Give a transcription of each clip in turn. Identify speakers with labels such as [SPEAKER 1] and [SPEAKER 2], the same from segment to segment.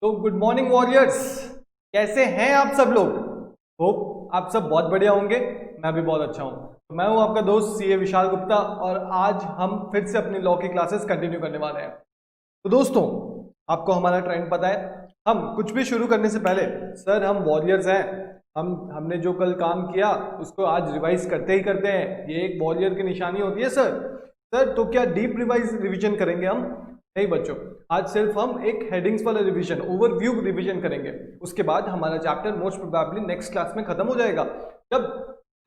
[SPEAKER 1] तो good morning warriors, कैसे हैं आप सब लोग। होप आप सब बहुत बढ़िया होंगे। मैं भी बहुत अच्छा हूं। तो मैं हूं आपका दोस्त सीए विशाल गुप्ता और आज हम फिर से अपनी लॉ की क्लासेस कंटिन्यू करने वाले हैं। तो दोस्तों, आपको हमारा ट्रेंड पता है। हम कुछ भी शुरू करने से पहले सर हम वॉरियर्स हैं, हमने जो कल काम किया उसको आज रिवाइज करते ही करते हैं। ये एक वॉरियर की निशानी होती है सर। तो क्या डीप रिवीजन करेंगे हम? नहीं बच्चों, आज सिर्फ हम एक हेडिंग्स वाला रिवीजन, ओवरव्यू रिवीजन करेंगे। उसके बाद हमारा chapter most probably next class में खत्म हो जाएगा। जब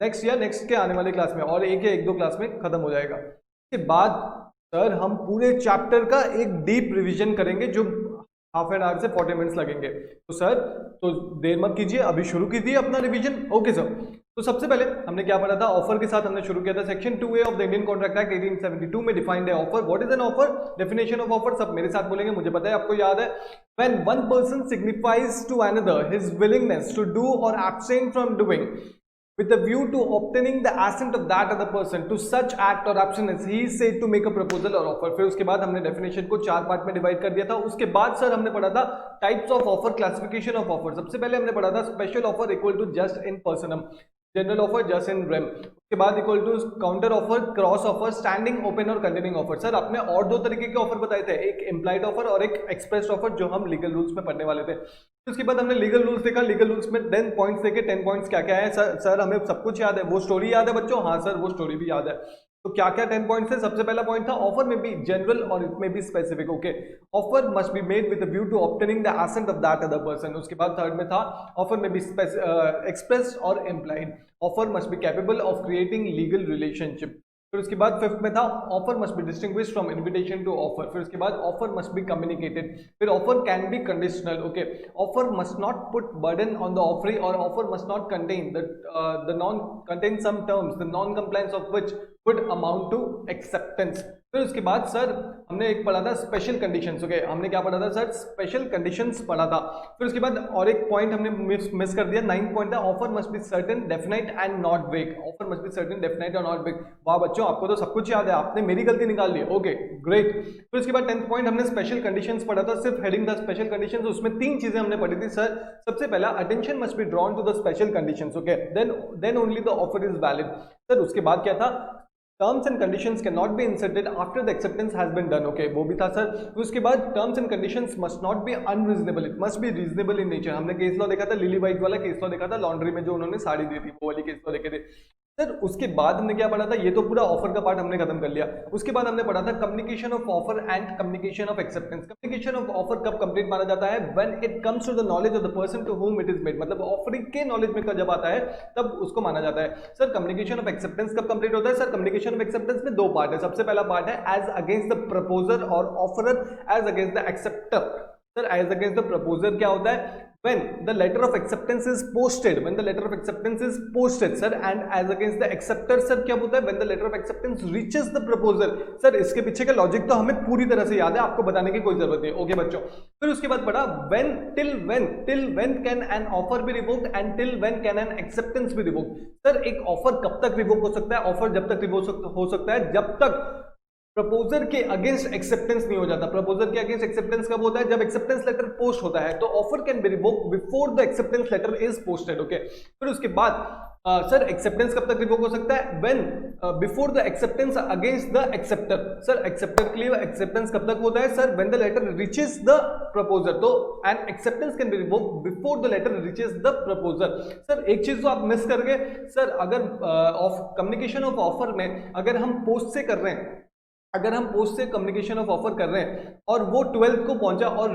[SPEAKER 1] नेक्स्ट के आने वाले क्लास में, और एक या एक दो क्लास में खत्म हो जाएगा। उसके बाद सर हम पूरे चैप्टर का एक डीप रिवीजन करेंगे जो हाफ एन आवर से 40 मिनट्स लगेंगे। तो सर तो देर मत कीजिए, अभी शुरू कीजिए अपना रिवीजन। Okay sir. तो सबसे पहले हमने क्या पढ़ा था? ऑफर के साथ हमने शुरू किया था। Section 2A of the Indian contract act 1872 में डिफाइंड है offer. What is an offer? Definition of offer सब मेरे साथ बोलेंगे, मुझे पता है आपको याद है। When one person signifies to another his willingness to do or abstain from doing with a view to obtaining the assent of that other person to such act or action as he is said to make a proposal or offer। फिर उसके बाद हमने definition को 4 part में divide कर दिया था। उसके बाद सर हमने पढ़ा था types of offer, classification of offer. सबसे पहले हमने पढ़ा था special offer equal to just in personam, general offer just in rem. उसके बाद equal to counter offer, cross offer, standing, open और कंटिन्यूइंग ऑफर। सर आपने और दो तरीके के ऑफर बताए थे, एक इम्प्लाइड ऑफर और एक एक्सप्रेस ऑफर, जो हम लीगल रूल्स में पढ़ने वाले थे। उसके बाद हमने लीगल रूल्स देखा। लीगल रूल्स में 10 पॉइंट्स देखे। 10 पॉइंट्स क्या क्या है सर हमें सब कुछ याद है? वो स्टोरी याद है बच्चों? हाँ सर वो स्टोरी भी याद है। तो क्या क्या 10 पॉइंट्स है? सबसे पहला पॉइंट था ऑफर में भी जनरल और इट में भी specific. Okay, offer must be made with view to obtaining the assent of that other person. उसके बाद थर्ड में था ऑफर में भी एक्सप्रेस और implied. Offer must be capable of creating legal relationship. फिर उसके बाद फिफ्थ में था offer must be distinguished from invitation to offer. फिर उसके बाद ऑफर मस्ट बी कम्युनिकेटेड। फिर offer can be conditional. Okay, offer must not put burden on the offeree और offer must not contain some terms the non compliance of which would amount to acceptance. फिर उसके बाद sir हमने एक पढ़ा था special conditions. Okay, हमने क्या पढ़ा था सर? स्पेशल कंडीशंस पढ़ा था। फिर उसके बाद और एक पॉइंट हमने मिस कर दिया, 9th पॉइंट था offer must be certain, definite and not vague. Offer must be certain, definite और नॉट वेग। वाह बच्चों, आपको तो सब कुछ याद है, आपने मेरी गलती निकाल ली। Okay great. फिर उसके बाद 10th पॉइंट हमने स्पेशल कंडीशंस पढ़ा था, सिर्फ हेडिंग था स्पेशल कंडीशंस। उसमें 3 चीजें हमने पढ़ी थी सर। सबसे पहला, attention must be drawn to the special conditions. Okay, then only the offer is valid. Sir उसके बाद क्या था? Terms and conditions can not be inserted after the acceptance has been done. Okay, वो भी था sir. उसके बाद terms and conditions must not be unreasonable, it must be reasonable in nature. हमने केस लॉ देखा था, लिली वाइट वाला case law देखा था, लॉन्ड्री में जो उन्होंने साड़ी दी थी, वो वाली केस लॉ देखे थे सर। उसके बाद हमने क्या पढ़ा था? ये तो पूरा ऑफर का पार्ट हमने खत्म कर लिया। उसके बाद हमने पढ़ा था communication of offer and communication of acceptance. Communication of offer कब कंप्लीट माना जाता है? When it comes to the knowledge of the person to whom it is made, मतलब ऑफरिंग के नॉलेज में जब आता है तब उसको माना जाता है। सर कम्युनिकेशन ऑफ एक्सेप्टेंस कब कंप्लीट होता है? सर कम्युनिकेशन ऑफ एक्सेप्टेंस में 2 पार्ट है। सबसे पहला पार्ट है एज अगेंस्ट द प्रपोजर और offerer as against the acceptor. Sir as against the proposer क्या होता है? when the letter of acceptance is posted, when the letter of acceptance is posted sir, and as against the acceptor sir क्या होता है? when the letter of acceptance reaches the proposer। Sir इसके पीछे का logic तो हमें पूरी तरह से याद है, आपको बताने की कोई जरूरत नहीं। ओके बच्चों, फिर उसके बाद पढ़ा till when can an offer be revoked and till when can an acceptance be revoked। Sir एक ऑफर कब तक रिवोक हो सकता है? ऑफर जब तक रिवोक हो सकता है जब तक प्रपोजर के अगेंस्ट एक्सेप्टेंस नहीं हो जाता। प्रपोजर के अगेंस्ट एक्सेप्टेंस कब होता है? जब एक्सेप्टेंस लेटर पोस्ट होता है। तो offer can be revoked before the acceptance letter is posted. Okay, फिर उसके बाद सर एक्सेप्टेंस कब तक रिवोक हो सकता है? When before the acceptance against the acceptor. Sir acceptor के लिए एक्सेप्टेंस कब तक होता है? Sir when the letter reaches the proposer. तो and acceptance can be revoked before the letter reaches the proposer. Sir एक चीज तो आप मिस कर गए सर, अगर कम्युनिकेशन ऑफ ऑफर में अगर हम पोस्ट से कर रहे हैं, अगर हम पोस्ट से कम्युनिकेशन ऑफ ऑफर कर रहे हैं और वो 12th को पहुंचा और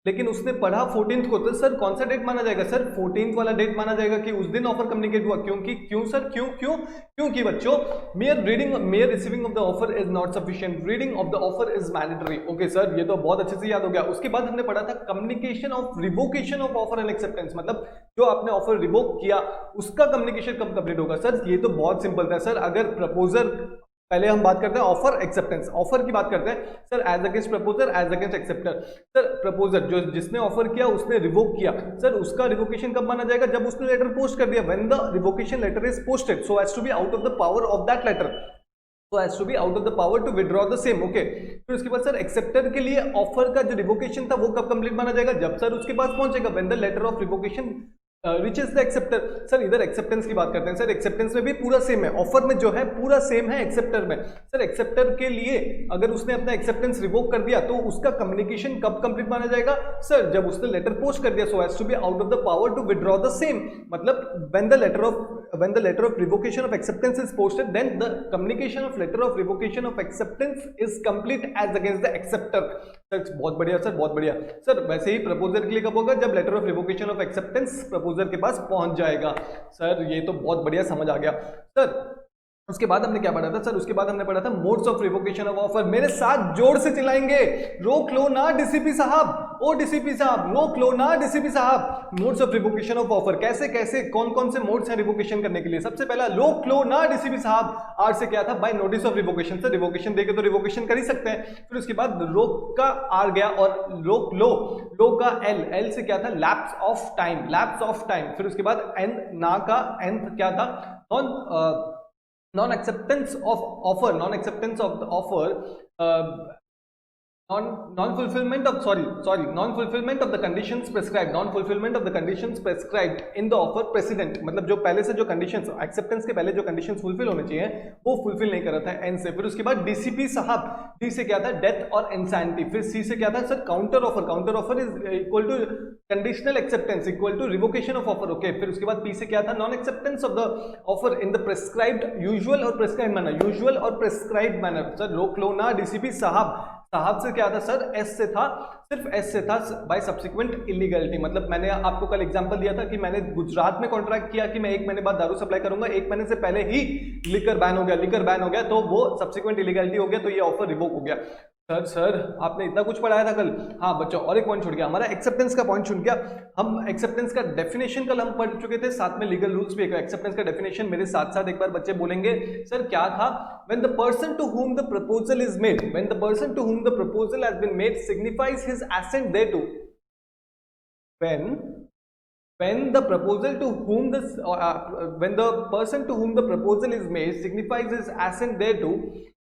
[SPEAKER 1] लेकिन उसने पढ़ा 14th को, तो सर कौन सा डेट माना जाएगा? सर 14th वाला डेट माना जाएगा कि उस दिन ऑफर कम्युनिकेट हुआ। क्यों सर? क्योंकि बच्चों mayor receiving of the offer is not sufficient, reading of the offer is mandatory. Okay sir, ये तो बहुत अच्छे से याद हो गया। उसके बाद हमने पढ़ा था communication of revocation of offer and acceptance, मतलब जो आपने ऑफर रिवोक किया उसका कम्युनिकेशन कब कंप्लीट होगा। सर ये तो बहुत सिंपल था सर, अगर प्रपोजर, पहले हम बात करते हैं ऑफर एक्सेप्टेंस, ऑफर की बात करते हैं sir as against proposer as against acceptor. Sir proposer जो जिसने ऑफर किया उसने रिवोक किया, सर उसका रिवोकेशन कब माना जाएगा? जब उसने लेटर पोस्ट कर दिया, when the revocation letter is posted so as to be out of the power of that letter. so as to be out of the power to withdraw the same. Okay फिर उसके बाद sir acceptor के लिए offer का जो revocation था वो कब कंप्लीट माना जाएगा, जब सर उसके पास पहुंचेगा when the letter of revocation reaches the acceptor. Sir इधर एक्सेप्टेंस की बात करते हैं। सर एक्सेप्टेंस में भी पूरा सेम है, ऑफर में जो है पूरा सेम है एक्सेप्टर में। सर एक्सेप्टर के लिए अगर उसने अपना एक्सेप्टेंस रिवोक कर दिया तो उसका कम्युनिकेशन कब कंप्लीट माना जाएगा, सर जब उसने लेटर पोस्ट कर दिया so as to be out of the power to withdraw the same. मतलब when the letter of revocation of acceptance is posted, then the communication of letter of revocation of acceptance is complete as against the acceptor। Sir बहुत बढ़िया sir, बहुत बढ़िया sir. वैसे ही proposer के लिए कब होगा, जब letter of revocation of acceptance proposer के पास पहुंच जाएगा। सर ये तो बहुत बढ़िया समझ आ गया। सर उसके बाद हमने क्या पढ़ा था, सर उसके बाद हमने पढ़ा था modes of revocation of offer. मेरे साथ जोर से चिल्लाएंगे, रोक लो ना डीसीपी साहब, ओ डीसीपी साहब रोक लो ना डीसीपी साहब। Modes of revocation of offer कैसे कैसे कौन कौन से मोड्स हैं रिवोकेशन करने के लिए। सबसे पहला रोक लो ना डीसीपी साहब, आर से क्या था, by notice of revocation. Sir revocation देके तो रिवोकेशन कर ही सकते हैं। फिर उसके बाद रोक का आर गया और रोक लो, लो का एल, एल से क्या था, lapse of time, lapse of time. फिर उसके बाद एन, ना का एन क्या था, non-acceptance of offer, non-acceptance of the offer, non-fulfillment of the conditions prescribed, non-fulfillment of the conditions prescribed in the offer precedent। मतलब जो पहले से जो कंडीशंस, एक्सेप्टेंस के पहले जो कंडीशंस फुलफिल होने चाहिए वो फुलफिल नहीं कर रहा था एन से। फिर उसके बाद डीसीपी साहब, डी से क्या था, डेथ और इंसैनिटी। फिर सी से क्या था sir, counter offer, counter offer is equal to conditional acceptance equal to revocation of offer. Okay फिर उसके बाद पी से क्या था, non acceptance of the offer in the prescribed usual और प्रेस्क्राइब्ड मैनर, यूजुअल और प्रेस्क्राइब्ड मैनर। सर रोक लो ना डीसीपी साहब, साहब से क्या था सर, एस से था, सिर्फ एस से था, बाय सब्सिक्वेंट इलीगलिटी। मतलब मैंने आपको कल एग्जांपल दिया था कि मैंने गुजरात में कॉन्ट्रैक्ट किया कि मैं 1 महीने बाद दारू सप्लाई करूंगा, 1 महीने से पहले ही लिकर बैन हो गया, लिकर बैन हो गया तो वो सब्सिक्वेंट इलीगलिटी हो गया, तो ये ऑफर रिवोक हो गया। सर आपने इतना कुछ पढ़ाया था कल। हाँ बच्चों और एक पॉइंट छूट गया, हमारा एक्सेप्टेंस का पॉइंट छूट गया। हम एक्सेप्टेंस का डेफिनेशन कल हम पढ़ चुके थे, साथ में लीगल रूल्स भी। एक्सेप्टेंस का डेफिनेशन मेरे साथ साथ एक बार बच्चे बोलेंगे सर क्या था, when the person to whom the proposal is made, when the person to whom the proposal has been made signifies his assent thereto, when the proposal to whom the when the person to whom the proposal is made signifies his assent thereto,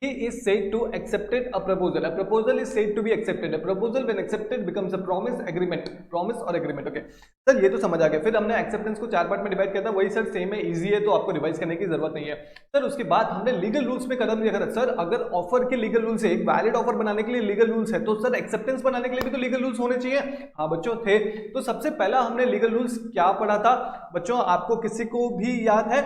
[SPEAKER 1] he is said to accepted a proposal. A proposal is said to be accepted. A proposal when accepted becomes a promise, agreement, promise और agreement। Okay sir ये तो समझ आ गया। फिर हमने acceptance को 4 part में डिवाइड किया था, वही सर सेम है, इजी है, तो आपको रिवाइज करने की जरूरत नहीं है। सर उसके बाद हमने लीगल रूल्स पे कदम लिया था। सर अगर ऑफर के लीगल रूल्स है, एक वैलिड ऑफर बनाने के लिए लीगल रूल्स है, तो सर एक्सेप्टेंस बनाने के लिए भी तो लीगल रूल्स होने चाहिए। हाँ बच्चों थे। तो सबसे पहला हमने लीगल रूल्स क्या पढ़ा था बच्चों, आपको किसी को भी याद है?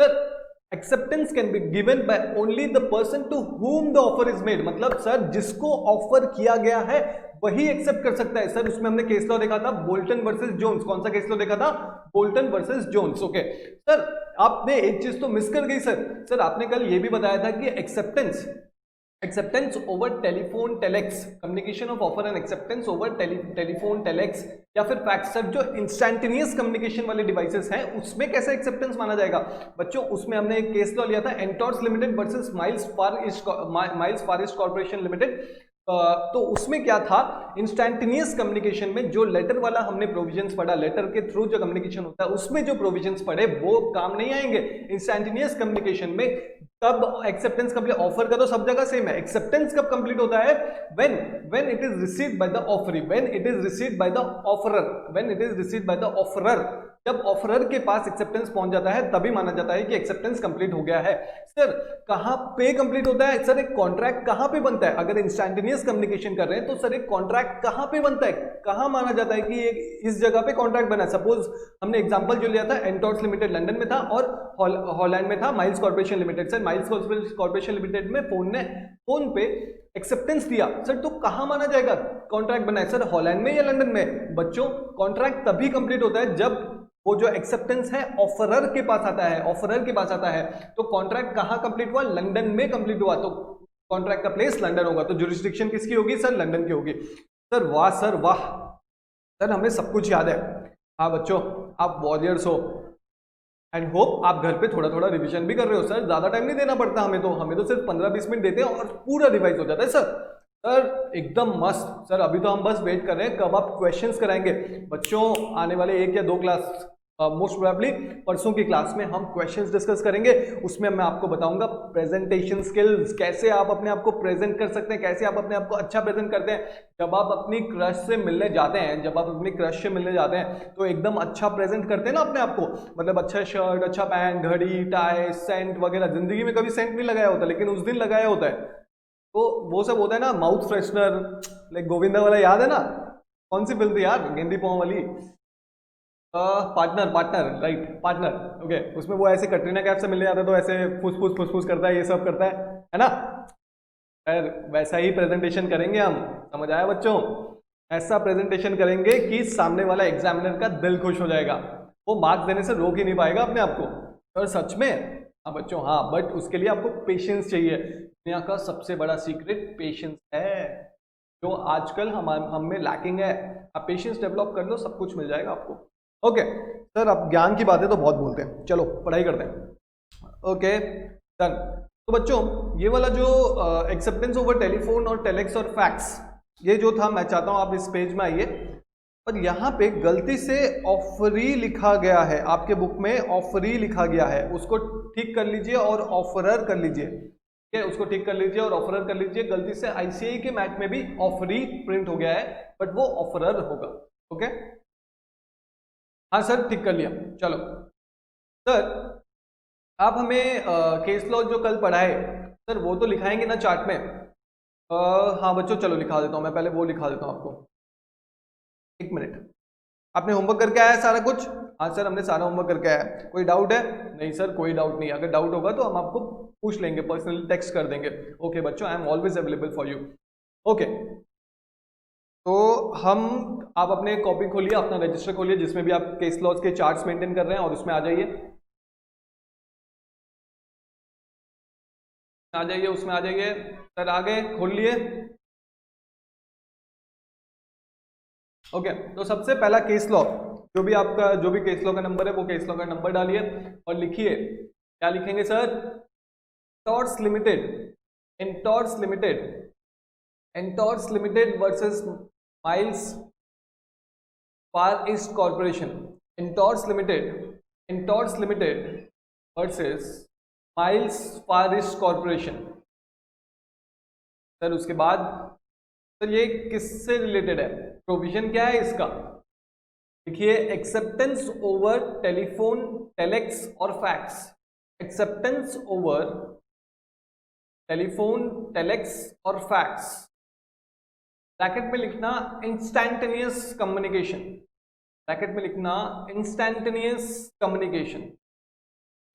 [SPEAKER 1] Sir acceptance can be given by only the person to whom the offer is made। मतलब सर जिसको ऑफर किया गया है वही एक्सेप्ट कर सकता है। सर उसमें हमने केस लॉ देखा था, बोल्टन वर्सेस जोन्स। कौन सा केस लॉ देखा था? Bolton versus Jones. Okay sir आपने एक चीज तो मिस कर गई सर आपने कल ये भी बताया था कि acceptance over telephone telex, communication of offer and acceptance over telephone telex या फिर फैक्स, सर जो इंस्टैंटेनियस कम्युनिकेशन वाले डिवाइसेस हैं उसमें कैसे एक्सेप्टेंस माना जाएगा बच्चों? उसमें हमने एक केस लॉ लिया था, एंटॉर्स limited versus Miles Far East corporation limited. तो उसमें क्या था, इंस्टैंटेनियस कम्युनिकेशन में जो लेटर वाला हमने प्रोविजंस पढ़ा, लेटर के थ्रू जो कम्युनिकेशन होता है उसमें जो प्रोविजंस पढ़े वो काम नहीं आएंगे। इंस्टैंटेनियस कम्युनिकेशन में कब एक्सेप्टेंस कंप्लीट, ऑफर का तो सब जगह सेम है, एक्सेप्टेंस कब कंप्लीट होता है? When it is received by the offeree, when it is received by the offeror, when it is received by the offeror. जब ऑफरर के पास एक्सेप्टेंस पहुंच जाता है तभी माना जाता है कि एक्सेप्टेंस कंप्लीट हो गया है। सर कहां पे कंप्लीट होता है? सर एक कॉन्ट्रैक्ट कहां पे बनता है? अगर इंस्टैंटेनियस कम्युनिकेशन कर रहे हैं तो सर एक कॉन्ट्रैक्ट कहां पे बनता है, कहां माना जाता है कि इस जगह पे कॉन्ट्रैक्ट बना है? सपोज हमने एग्जांपल जो लिया था, एंटॉर्स लिमिटेड लंदन में था और हॉलैंड में था miles corporation limited. Sir miles corporation limited में फोन पे एक्सेप्टेंस दिया, सर तो कहां माना जाएगा कॉन्ट्रैक्ट बना है? सर हॉलैंड में या लंदन में? बच्चों कॉन्ट्रैक्ट तभी कंप्लीट होता है जब वो जो एक्सेप्टेंस है ऑफरर के पास आता है, ऑफरर के पास आता है। तो कॉन्ट्रैक्ट कहां कंप्लीट हुआ? लंदन में कंप्लीट हुआ, तो कॉन्ट्रैक्ट का प्लेस लंदन होगा, तो जुरिस्डिक्शन किसकी होगी? सर लंदन की होगी। सर वाह सर वाह, सर हमें सब कुछ याद है। हाँ बच्चों आप वॉरियर्स हो एंड होप आप घर पे थोड़ा थोड़ा रिवीजन भी कर रहे हो। सर ज्यादा टाइम नहीं देना पड़ता हमें तो सिर्फ 15-20 मिनट देते हैं और पूरा रिवाइज हो जाता है। सर एकदम मस्त। सर अभी तो हम बस वेट कर रहे हैं कब आप क्वेश्चंस कराएंगे। बच्चों आने वाले 1 या 2 क्लास मोस्ट प्रोबेबली परसों की क्लास में हम क्वेश्चंस डिस्कस करेंगे। उसमें मैं आपको बताऊंगा प्रेजेंटेशन स्किल्स, कैसे आप अपने आप को प्रेजेंट कर सकते हैं, कैसे आप अपने आप को अच्छा प्रेजेंट करते हैं। जब आप अपनी क्रश से मिलने जाते हैं, जब आप अपनी क्रश से मिलने जाते हैं तो एकदम अच्छा प्रेजेंट करते हैं ना अपने आप को, मतलब अच्छा शर्ट, अच्छा पैंट, घड़ी, टाई, सेंट वगैरह। जिंदगी में कभी सेंट नहीं लगाया होता लेकिन उस दिन लगाया होता है, तो वो सब होता है ना, माउथ फ्रेशनर, लाइक गोविंदा वाला याद है ना, कौन सी फिल्म थी यार, गेंदी पाँव वाली, partner, partner, right, partner, okay. उसमें वो ऐसे कटरीना कैफ से मिलने जाता है तो ऐसे फुसफुस फुसफुस करता है, ये सब करता है ना। खैर वैसा ही प्रेजेंटेशन करेंगे हम, समझ आया बच्चों? ऐसा प्रेजेंटेशन करेंगे कि सामने वाला एग्जामिनर का दिल खुश हो जाएगा, वो मार्क्स देने से रोक ही नहीं पाएगा अपने आप को। और सच में हाँ बच्चों, हाँ, बट उसके लिए आपको पेशेंस चाहिए। दुनिया का सबसे बड़ा सीक्रेट पेशेंस है, जो आजकल हम में लैकिंग है। आप पेशेंस डेवलप कर लो, सब कुछ मिल जाएगा आपको। ओके सर, अब ज्ञान की बातें तो बहुत बोलते हैं, चलो पढ़ाई करते हैं। Okay done. तो बच्चों ये वाला जो एक्सेप्टेंस ओवर टेलीफोन और टेलेक्स और फैक्स, ये जो था, मैं चाहता हूं आप इस पेज में आइए, और यहाँ पे गलती से ऑफरी लिखा गया है, आपके बुक में ऑफरी लिखा गया है, उसको ठीक कर लीजिए और ऑफरर कर लीजिए। ठीक है, उसको ठीक कर लीजिए और ऑफरर कर लीजिए। गलती से आईसीआई के मैथ में भी ऑफरी प्रिंट हो गया है, बट वो ऑफरर होगा। ओके, हाँ सर ठीक कर लिया। चलो सर, आप हमें केस लॉ जो कल पढ़ाए सर, वो तो लिखाएंगे ना चार्ट में? हाँ बच्चों, चलो लिखा देता हूँ, मैं पहले वो लिखा देता हूँ आपको, एक मिनट। आपने होमवर्क करके आया सारा कुछ? हाँ सर, हमने सारा होमवर्क करके आया। कोई डाउट है? नहीं सर, कोई डाउट नहीं। अगर डाउट होगा तो हम आपको पूछ लेंगे, पर्सनली टेक्स्ट कर देंगे। ओके बच्चों, I am always available for you. Okay, तो हम, आप अपने कॉपी खोलिए, अपना रजिस्टर खोलिए जिसमें भी आप केस लॉज के चार्ट्स मेंटेन कर रहे हैं, और उसमें आ जाइए, आ जाइए, उसमें आ जाइए सर, आगे खोल लिए। ओके, तो सबसे पहला केस लॉ, जो भी आपका, जो भी केस लॉ का नंबर है वो केस लॉ का नंबर डालिए और लिखिए। क्या लिखेंगे sir? Entores limited, Entores limited, Entores limited versus Miles Far East corporation. Entores limited, Entores limited versus Miles Far East corporation. Sir उसके बाद सर ये किससे रिलेटेड है? प्रोविजन क्या है इसका? देखिए, एक्सेप्टेंस ओवर टेलीफोन, टेलेक्स और fax. Acceptance over telephone, telex और फैक्स। ब्रैकेट में लिखना इंस्टैंटेनियस कम्युनिकेशन, ब्रैकेट में लिखना इंस्टैंटेनियस कम्युनिकेशन,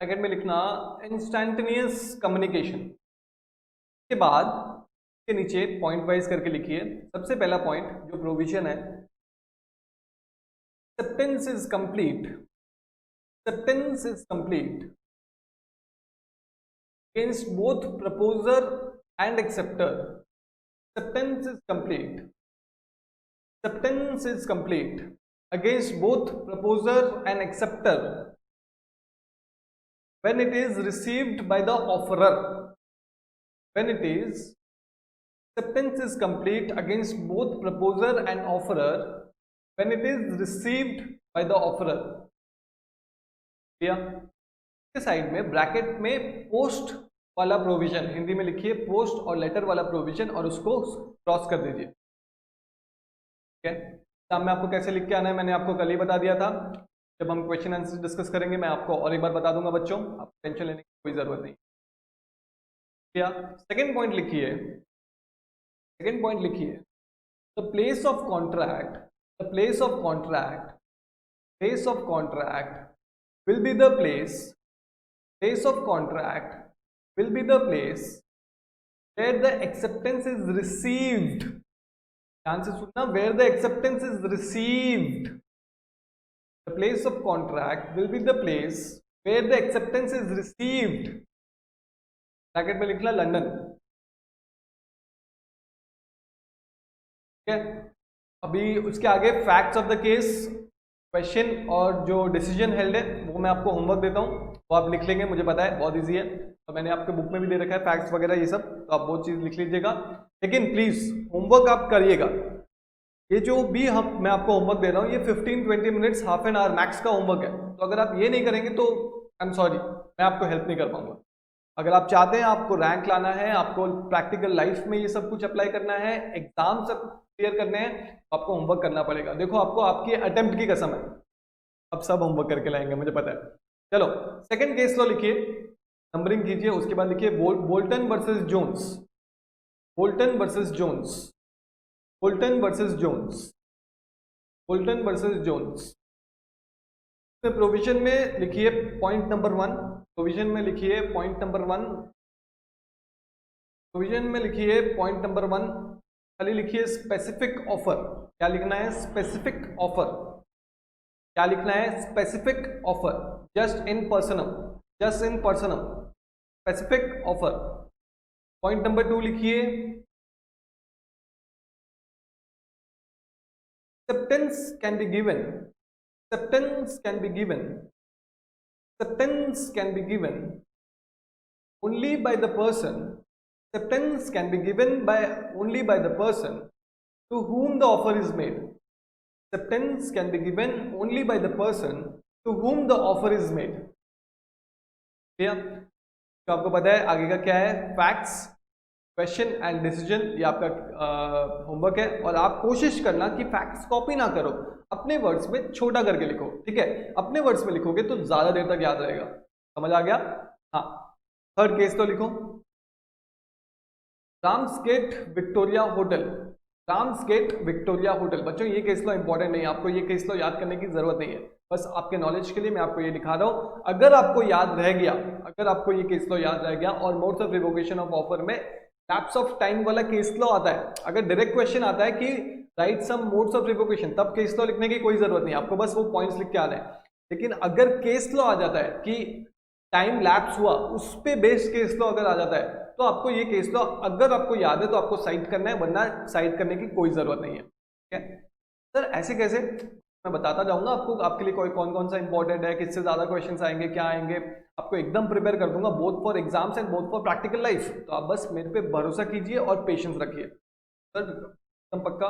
[SPEAKER 1] ब्रैकेट में लिखना इंस्टैंटेनियस कम्युनिकेशन। के बाद के नीचे पॉइंट वाइज करके लिखिए। सबसे पहला पॉइंट जो प्रोविजन है, acceptance is complete, acceptance is complete against both proposer and acceptor. Acceptance is complete, acceptance is complete against both proposer and acceptor when it is received by the offerer. When it is, acceptance is complete against both proposer and offerer when it is received by the offerer. के side में bracket में post वाला provision, Hindi में लिखिए post और letter वाला provision, और उसको क्रॉस कर दीजिए। ठीक है, एग्जाम में आपको कैसे लिख के आना है मैंने आपको कल ही बता दिया था। जब हम क्वेश्चन आंसर डिस्कस करेंगे मैं आपको और एक बार बता दूंगा बच्चों, आप टेंशन लेने की कोई जरूरत नहीं। क्या सेकेंड पॉइंट लिखिए, सेकेंड पॉइंट लिखिए, the place of contract, the place of contract, place of contract will be the place, place of contract will be the place where the acceptance is received. ध्यान से सुनना, where the acceptance is received. The place of contract will be the place where the acceptance is received. Bracket में लिखना London. ठीक है, अभी उसके आगे facts of the case, question और जो डिसीजन हेल्ड है वो मैं आपको होमवर्क देता हूँ, वो आप लिख लेंगे, मुझे पता है बहुत इजी है, तो मैंने आपके बुक में भी दे रखा है फैक्ट्स वगैरह ये सब, तो आप वो चीज़ लिख लीजिएगा। लेकिन प्लीज होमवर्क आप करिएगा, ये जो भी हम मैं आपको होमवर्क दे रहा हूँ ये 15-20 minutes half an hour max का होमवर्क है। तो अगर आप ये नहीं करेंगे तो आई एम सॉरी, मैं आपको हेल्प नहीं कर पाऊंगा। अगर आप चाहते हैं आपको रैंक लाना है, आपको प्रैक्टिकल लाइफ में ये सब कुछ अप्लाई करना है, एग्जाम सब क्लियर करने हैं, तो आपको होमवर्क करना पड़ेगा। देखो आपको आपकी अटेम्प्ट की कसम है, आप सब होमवर्क करके लाएंगे मुझे पता है। चलो सेकंड केस लो लिखिए, नंबरिंग कीजिए, उसके बाद लिखिए Bolton versus Jones. Bolton versus Jones, Bolton versus Jones, Bolton versus Jones. Provision में लिखिए पॉइंट नंबर 1, प्रोविजन में लिखिए पॉइंट नंबर 1, प्रोविजन में लिखिए पॉइंट नंबर 1, खाली लिखिए स्पेसिफिक ऑफर। क्या लिखना है? Specific offer. क्या लिखना है? Specific offer, just in personam, just in personam, specific offer. Point number 2 लिखिए acceptance can be given, acceptance can be given, acceptance can be given only by the person, acceptance can be given by only by the person to whom the offer is made, acceptance can be given only by the person to whom the offer is made। ठीक है, तो आपको पता है आगे का क्या है, फैक्ट्स, क्वेश्चन एंड डिसीजन, ये आपका होमवर्क है। और आप कोशिश करना कि फैक्ट्स कॉपी ना करो, अपने वर्ड्स में छोटा करके लिखो, ठीक है? अपने वर्ड्स में लिखोगे तो ज्यादा देर तक याद रहेगा। समझ आ गया? हाँ, थर्ड केस तो लिखो, राम्सगेट विक्टोरिया होटल, राम्सगेट विक्टोरिया होटल। बच्चों ये केस लो इंपॉर्टेंट नहीं है, आपको ये केस लो याद करने की जरूरत नहीं है, बस आपके नॉलेज के लिए मैं आपको ये दिखा रहा हूं। अगर आपको याद रह गया, अगर आपको ये केस लो याद रह गया और modes of revocation of offer में लैप्स ऑफ टाइम वाला केस लॉ आता है, अगर डायरेक्ट क्वेश्चन आता है कि write some modes of revocation, तब केस लॉ लिखने की कोई जरूरत नहीं, आपको बस वो पॉइंट्स लिख के आना है। लेकिन अगर केस लॉ आ जाता है कि टाइम लैप्स हुआ, उस पे बेस्ड केस लॉ अगर आ जाता है, तो आपको ये केस लॉ अगर आपको याद है तो आपको साइट करना है, वरना साइट करने की कोई जरूरत नहीं है। ठीक है सर, ऐसे कैसे? मैं बताता जाऊंगा आपको, आपके लिए कोई कौन कौन सा इंपॉर्टेंट है, किससे ज्यादा क्वेश्चंस आएंगे, क्या आएंगे, आपको एकदम प्रिपेयर कर दूंगा, both for exams and both for practical life. तो आप बस मेरे पे भरोसा कीजिए और पेशेंस रखिए सर, एकदम पक्का।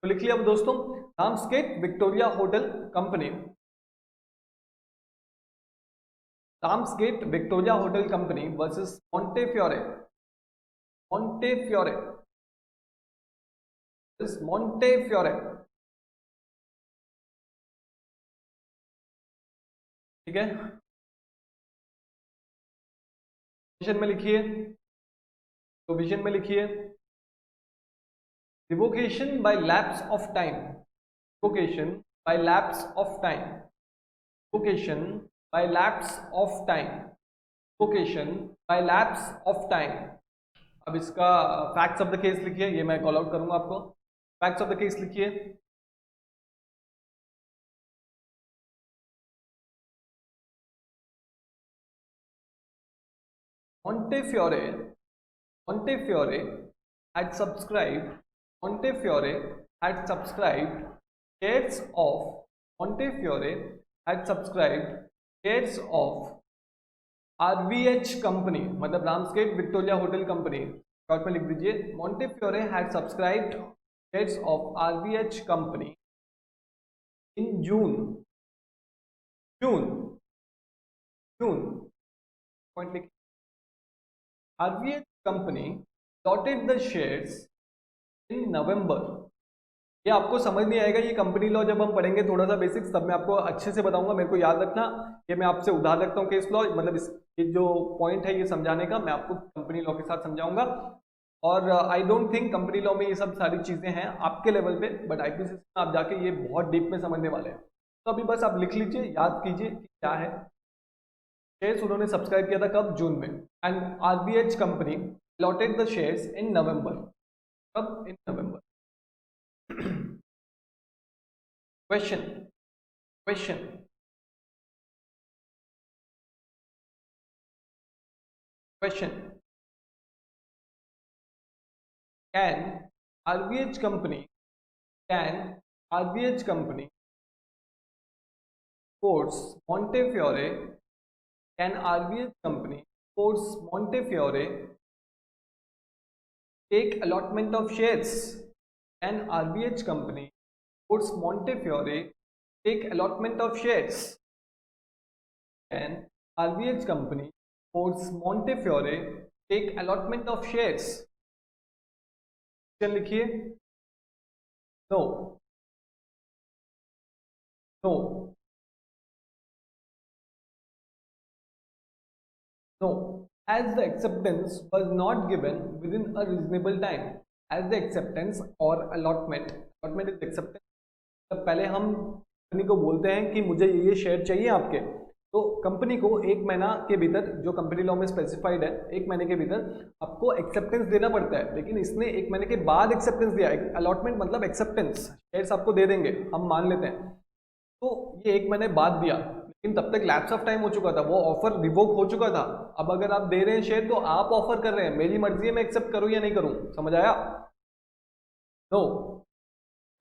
[SPEAKER 1] तो लिख लिया अब दोस्तों, Ramsgate Victoria hotel company, Ramsgate Victoria hotel company versus Montefiore, Montefiore, Montefiore. ठीक है, प्रोविजन में लिखिए, प्रोविजन में लिखिए revocation by lapse of time, revocation by lapse of time, revocation by lapse of time, revocation by lapse of time. अब इसका facts of the case लिखिए, ये मैं कॉल आउट करूंगा आपको। फैक्ट्स ऑफ द केस लिखिए, मॉन्टेफियोरे, मॉन्टेफियोरे had subscribed, Montefiore had subscribed shares of, Montefiore had subscribed shares of RVH company, मतलब राम्सगेट Victoria hotel company, short में लिख दीजिए, Montefiore had subscribed shares of RVH company in June, June, June, point लिखिए, RVH company allotted the shares in November। ये आपको समझ नहीं आएगा, ये कंपनी लॉ जब हम पढ़ेंगे थोड़ा सा बेसिक्स, तब मैं आपको अच्छे से बताऊंगा, मेरे को याद रखना। ये मैं आपसे उधार रखता हूँ केस लॉ, मतलब ये जो पॉइंट है ये समझाने का, मैं आपको कंपनी लॉ के साथ समझाऊंगा। और I don't think company law में ये सब सारी चीजें हैं आपके लेवल पे, बट आईपीसी में आप जाके ये बहुत डीप में समझने वाले हैं। तो अभी बस आप लिख लीजिए, याद कीजिए कि क्या है। शेयर्स उन्होंने सब्सक्राइब किया था कब? जून में। And RBH company allotted the shares in November, कब? In November. Question, question, question, can RBH company, can RBH company force Montefiore, can RBH company force Montefiore take allotment of shares, can RBH company Force Montefiore take allotment of shares. And RVH company force Montefiore take allotment of shares. Question लिखिए. No. No. No. As the acceptance was not given within a reasonable time. As the acceptance or allotment is acceptance. तब पहले हम company को बोलते हैं कि मुझे ये शेयर चाहिए आपके, तो कंपनी को 1 महीना के भीतर, जो कंपनी लॉ में स्पेसिफाइड है, 1 महीने के भीतर आपको एक्सेप्टेंस देना पड़ता है. लेकिन इसने 1 महीने के बाद एक्सेप्टेंस दिया. अलॉटमेंट मतलब एक्सेप्टेंस, शेयर्स आपको दे देंगे, हम मान लेते हैं. तो ये 1 महीने बाद दिया, लेकिन तब तक लैप्स ऑफ टाइम हो चुका था, वो ऑफर रिवोक हो चुका था. अब अगर आप दे रहे हैं शेयर तो आप ऑफर कर रहे हैं, मेरी मर्जी है मैं एक्सेप्ट करूं या नहीं करूं. समझ आया? No,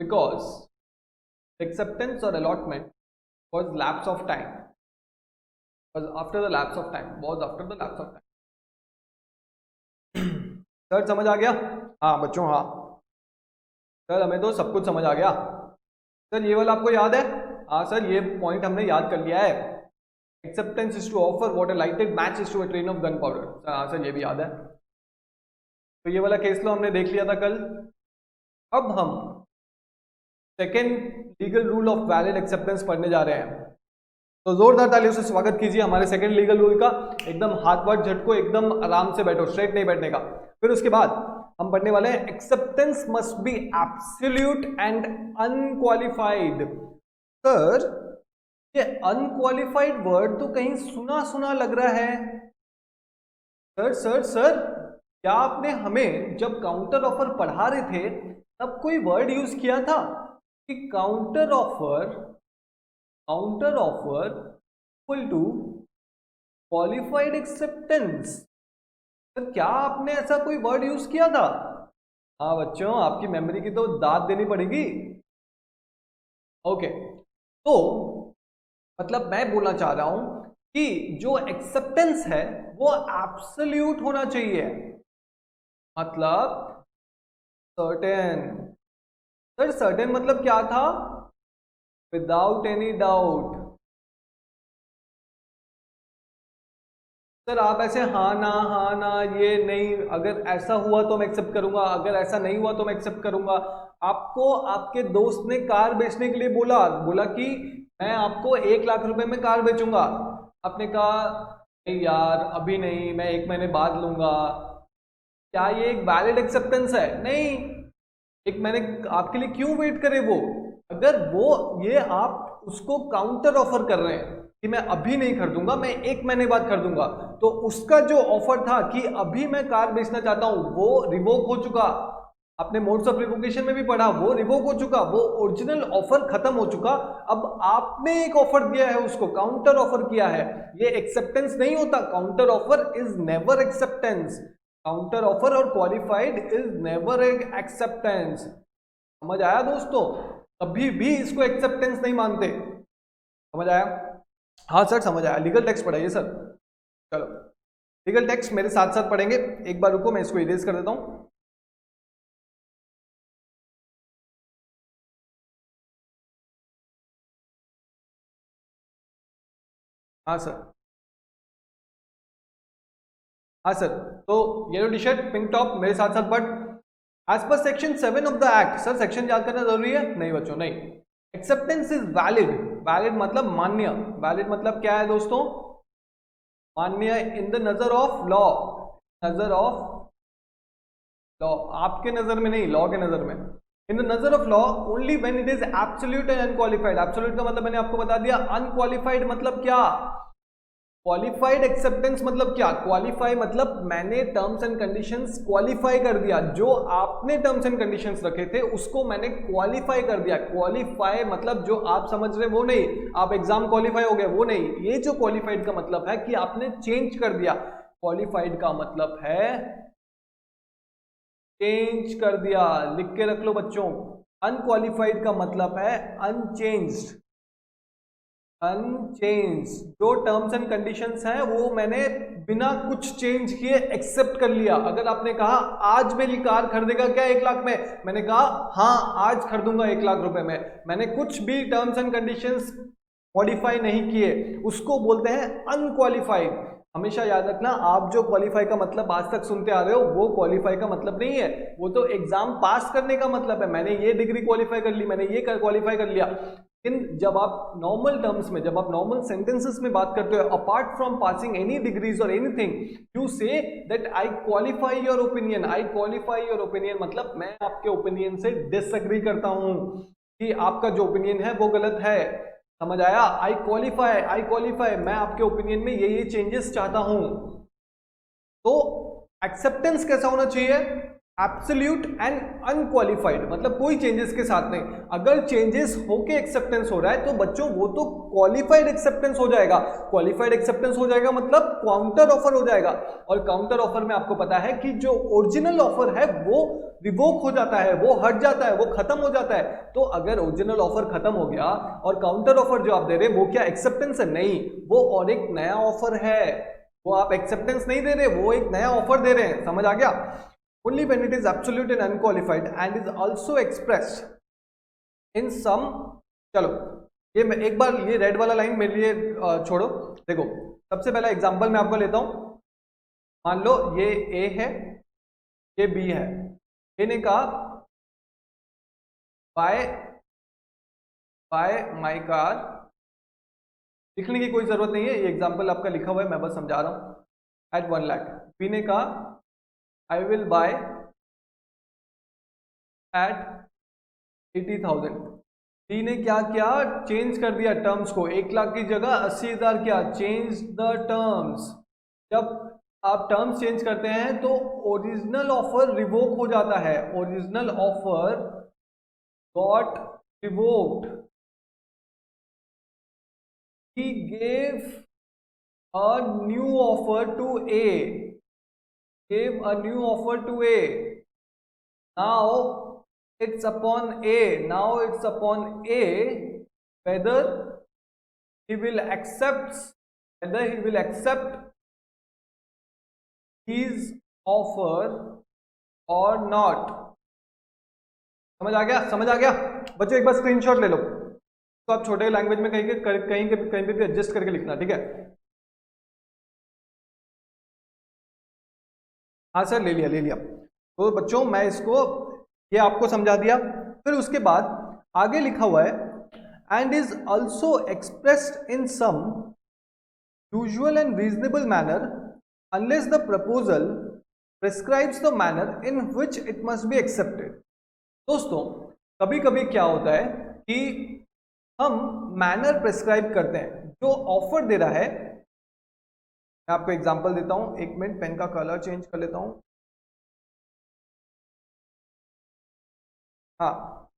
[SPEAKER 1] because acceptance or allotment was lapse of time, was after the lapse of time. Sir समझ आ गया? हाँ बच्चों, हाँ सर हमें तो सब कुछ समझ आ गया. सर ये वाला आपको याद है? हाँ सर ये पॉइंट हमने याद कर लिया है. Acceptance is to offer what a lighted match is to a train of gunpowder. Sir हाँ सर ये भी याद है. तो ये वाला केस लो हमने देख लिया था कल. अब हम second legal rule of valid acceptance पढ़ने जा रहे हैं. तो जोरदार तालियों से स्वागत कीजिए हमारे सेकेंड लीगल रूल का. एकदम हाथ वाथ झटको, एकदम आराम से बैठो, स्ट्रेट नहीं बैठने का. फिर उसके बाद हम पढ़ने वाले हैं acceptance must be absolute and unqualified. Sir ये अनक्वालिफाइड वर्ड तो कहीं सुना सुना लग रहा है. सर सर सर क्या आपने हमें जब काउंटर ऑफर पढ़ा रहे थे तब कोई वर्ड यूज किया था कि counter offer equal to qualified acceptance? Sir क्या आपने ऐसा कोई वर्ड यूज किया था? हाँ बच्चों, आपकी मेमोरी की तो दाद देनी पड़ेगी. ओके, तो मतलब मैं बोलना चाह रहा हूं कि जो एक्सेप्टेंस है वो एब्सोल्यूट होना चाहिए, मतलब सर्टेन. सर सर्टेन मतलब क्या था? Without any doubt. सर आप ऐसे हाँ ना ये नहीं, अगर ऐसा हुआ तो मैं एक्सेप्ट करूंगा, अगर ऐसा नहीं हुआ तो मैं एक्सेप्ट करूंगा. आपको आपके दोस्त ने कार बेचने के लिए बोला कि मैं आपको 1 लाख रुपए में कार बेचूंगा. आपने कहा नहीं यार अभी नहीं, मैं 1 महीने बाद लूंगा. क्या ये एक वैलिड एक्सेप्टेंस है? नहीं. 1 महीने आपके लिए क्यों वेट करे वो? अगर वो ये आप उसको काउंटर ऑफर कर रहे हैं कि मैं अभी नहीं खरीदूंगा, मैं 1 महीने बाद खरीदूंगा, तो उसका जो ऑफर था कि अभी मैं कार बेचना चाहता हूं वो रिवोक हो चुका. आपने मोड्स ऑफ रिवोकेशन में भी पढ़ा, वो रिवोक हो चुका, वो ओरिजिनल ऑफर खत्म हो चुका. अब आपने एक ऑफर दिया है, उसको काउंटर ऑफर किया है. ये एक्सेप्टेंस नहीं होता. Counter offer is never acceptance. Counter offer और क्वालिफाइड इज नेवर एक्सेप्टेंस. समझ आया दोस्तों? कभी भी इसको एक्सेप्टेंस नहीं मानते. समझ आया? हाँ सर समझ आया. लीगल टेक्स्ट पढ़ाइए सर. चलो लीगल टेक्स्ट मेरे साथ साथ पढ़ेंगे. एक बार रुको, मैं इसको इरेज कर देता हूं. हाँ सर, हाँ सर. तो yellow T shirt pink top मेरे साथ साथ पढ़. As per section 7 of the act. Sir section याद करना जरूरी है? नहीं बच्चों नहीं. Acceptance is valid. वैलिड मतलब मान्य. वैलिड मतलब क्या है दोस्तों? मान्य इन द नजर ऑफ लॉ. नजर ऑफ लॉ, आपके नजर में नहीं, लॉ के नजर में. इन द नजर of law only when it is absolute and unqualified. Absolute का मतलब मैंने आपको बता दिया. अनक्वालिफाइड मतलब क्या? क्वालिफाइड एक्सेप्टेंस मतलब क्या? क्वालिफाई मतलब मैंने टर्म्स एंड कंडीशंस क्वालिफाई कर दिया. जो आपने टर्म्स एंड कंडीशंस रखे थे उसको मैंने क्वालिफाई कर दिया. क्वालिफाई मतलब जो आप समझ रहे वो नहीं, आप एग्जाम क्वालिफाई हो गए वो नहीं. ये जो क्वालिफाइड का मतलब है कि आपने चेंज कर दिया. क्वालिफाइड का मतलब है चेंज कर दिया. लिख के रख लो बच्चों. अनक्वालिफाइड का मतलब है अनचेंज्ड. अनचेंज, जो टर्म्स एंड कंडीशंस हैं वो मैंने बिना कुछ चेंज किए एक्सेप्ट कर लिया। अगर आपने कहा आज मेरी कार खरीदेगा क्या 1 लाख में, मैंने कहा हाँ आज खरीदूंगा 1 लाख रुपए में, मैंने कुछ भी टर्म्स एंड कंडीशंस मॉडिफाई नहीं किए, उसको बोलते हैं अनक्वालिफाइड। हमेशा याद रखना, आप जो क्वालिफाई का मतलब आज तक सुनते आ रहे हो वो क्वालिफाई का मतलब नहीं है, वो तो एग्जाम पास करने का मतलब है। मैंने ये डिग्री क्वालिफाई कर ली, मैंने ये क्वालिफाई कर लिया। लेकिन जब आप नॉर्मल टर्म्स में, जब आप नॉर्मल सेंटेंसेस में बात करते हो, apart from passing any degrees और anything, you say that I qualify your opinion. I qualify your opinion मतलब मैं आपके ओपिनियन से डिसएग्री करता हूं कि आपका जो ओपिनियन है वो गलत है। समझ आया? आई क्वालिफाई, मैं आपके ओपिनियन में ये चेंजेस चाहता हूं। तो एक्सेप्टेंस कैसा होना चाहिए? एब्सोल्यूट एंड अनक्वालिफाइड, मतलब कोई चेंजेस के साथ नहीं। अगर चेंजेस होके एक्सेप्टेंस हो रहा है तो बच्चों वो तो क्वालिफाइड एक्सेप्टेंस हो जाएगा। क्वालिफाइड एक्सेप्टेंस हो जाएगा मतलब काउंटर ऑफर हो जाएगा, और काउंटर ऑफर में आपको पता है कि जो ओरिजिनल ऑफर है वो रिवोक हो जाता है, वो हट जाता है, वो खत्म हो जाता है। तो अगर ओरिजिनल ऑफर खत्म हो गया और काउंटर ऑफर जो आप दे रहे हैं वो क्या एक्सेप्टेंस है? नहीं, वो और एक नया ऑफर है। वो आप एक्सेप्टेंस नहीं दे रहे, वो एक नया ऑफर दे रहे हैं। समझ आ गया? Only when it is absolute and unqualified and is also expressed in some, चलो ये मैं एक बार ये रेड वाला लाइन मेरे लिए छोड़ो। देखो सबसे पहला एग्जांपल मैं आपको लेता हूं। मान लो ये ए है, ये बी है। ए ने कहा बाय माई कार, लिखने की कोई जरूरत नहीं है, ये एग्जांपल आपका लिखा हुआ है, मैं बस समझा रहा हूं। एट 1 लाख। बी ने कहा I will buy at 80,000। D ने क्या किया? चेंज कर दिया टर्म्स को, 1 लाख की जगह 80,000 किया, चेंज द टर्म्स। जब आप टर्म्स चेंज करते हैं तो ओरिजिनल ऑफर रिवोक हो जाता है। Original offer got revoked. He gave a new offer to A, gave a new offer to A. Now it's upon A, now it's upon A whether he will accept his offer or not। समझ आ गया? समझ आ गया बच्चों? एक बार screenshot ले लो, तो आप छोटे लैंग्वेज में कहीं पे भी एडजस्ट करके लिखना, ठीक है? हाँ सर, ले लिया। तो बच्चों मैं इसको ये आपको समझा दिया। फिर उसके बाद आगे लिखा हुआ है and is also expressed in some usual and reasonable manner unless the proposal prescribes the manner in which it must be accepted. दोस्तों कभी कभी क्या होता है कि हम मैनर प्रिस्क्राइब करते हैं, जो ऑफर दे रहा है। मैं आपको एग्जांपल देता हूं, 1 मिनट, पेन का कलर चेंज कर लेता हूं। हाँ,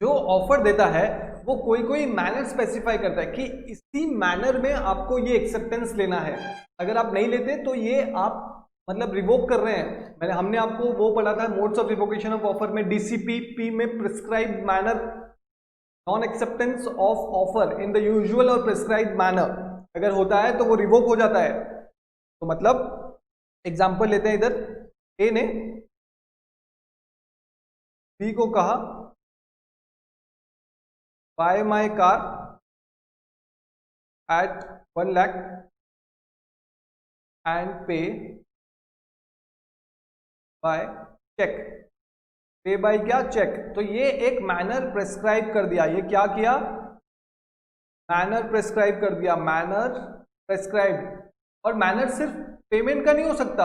[SPEAKER 1] जो ऑफर देता है वो कोई मैनर स्पेसिफाई करता है कि इसी मैनर में आपको ये एक्सेप्टेंस लेना है। अगर आप नहीं लेते तो ये आप मतलब रिवोक कर रहे हैं। हमने आपको वो पढ़ा था modes of revocation of offer में, डीसीपी पी में prescribe manner, non acceptance of offer in the usual और प्रिस्क्राइब मैनर अगर होता है तो वो रिवोक हो जाता है। तो मतलब एग्जांपल लेते हैं, इधर ए ने बी को कहा bye my car eight 1 lakh and पे बाय चेक। पे बाय क्या? चेक। तो ये एक मैनर प्रेस्क्राइब कर दिया। ये क्या किया? मैनर प्रेस्क्राइब कर दिया, मैनर प्रेस्क्राइब। और मैनर सिर्फ पेमेंट का नहीं हो सकता,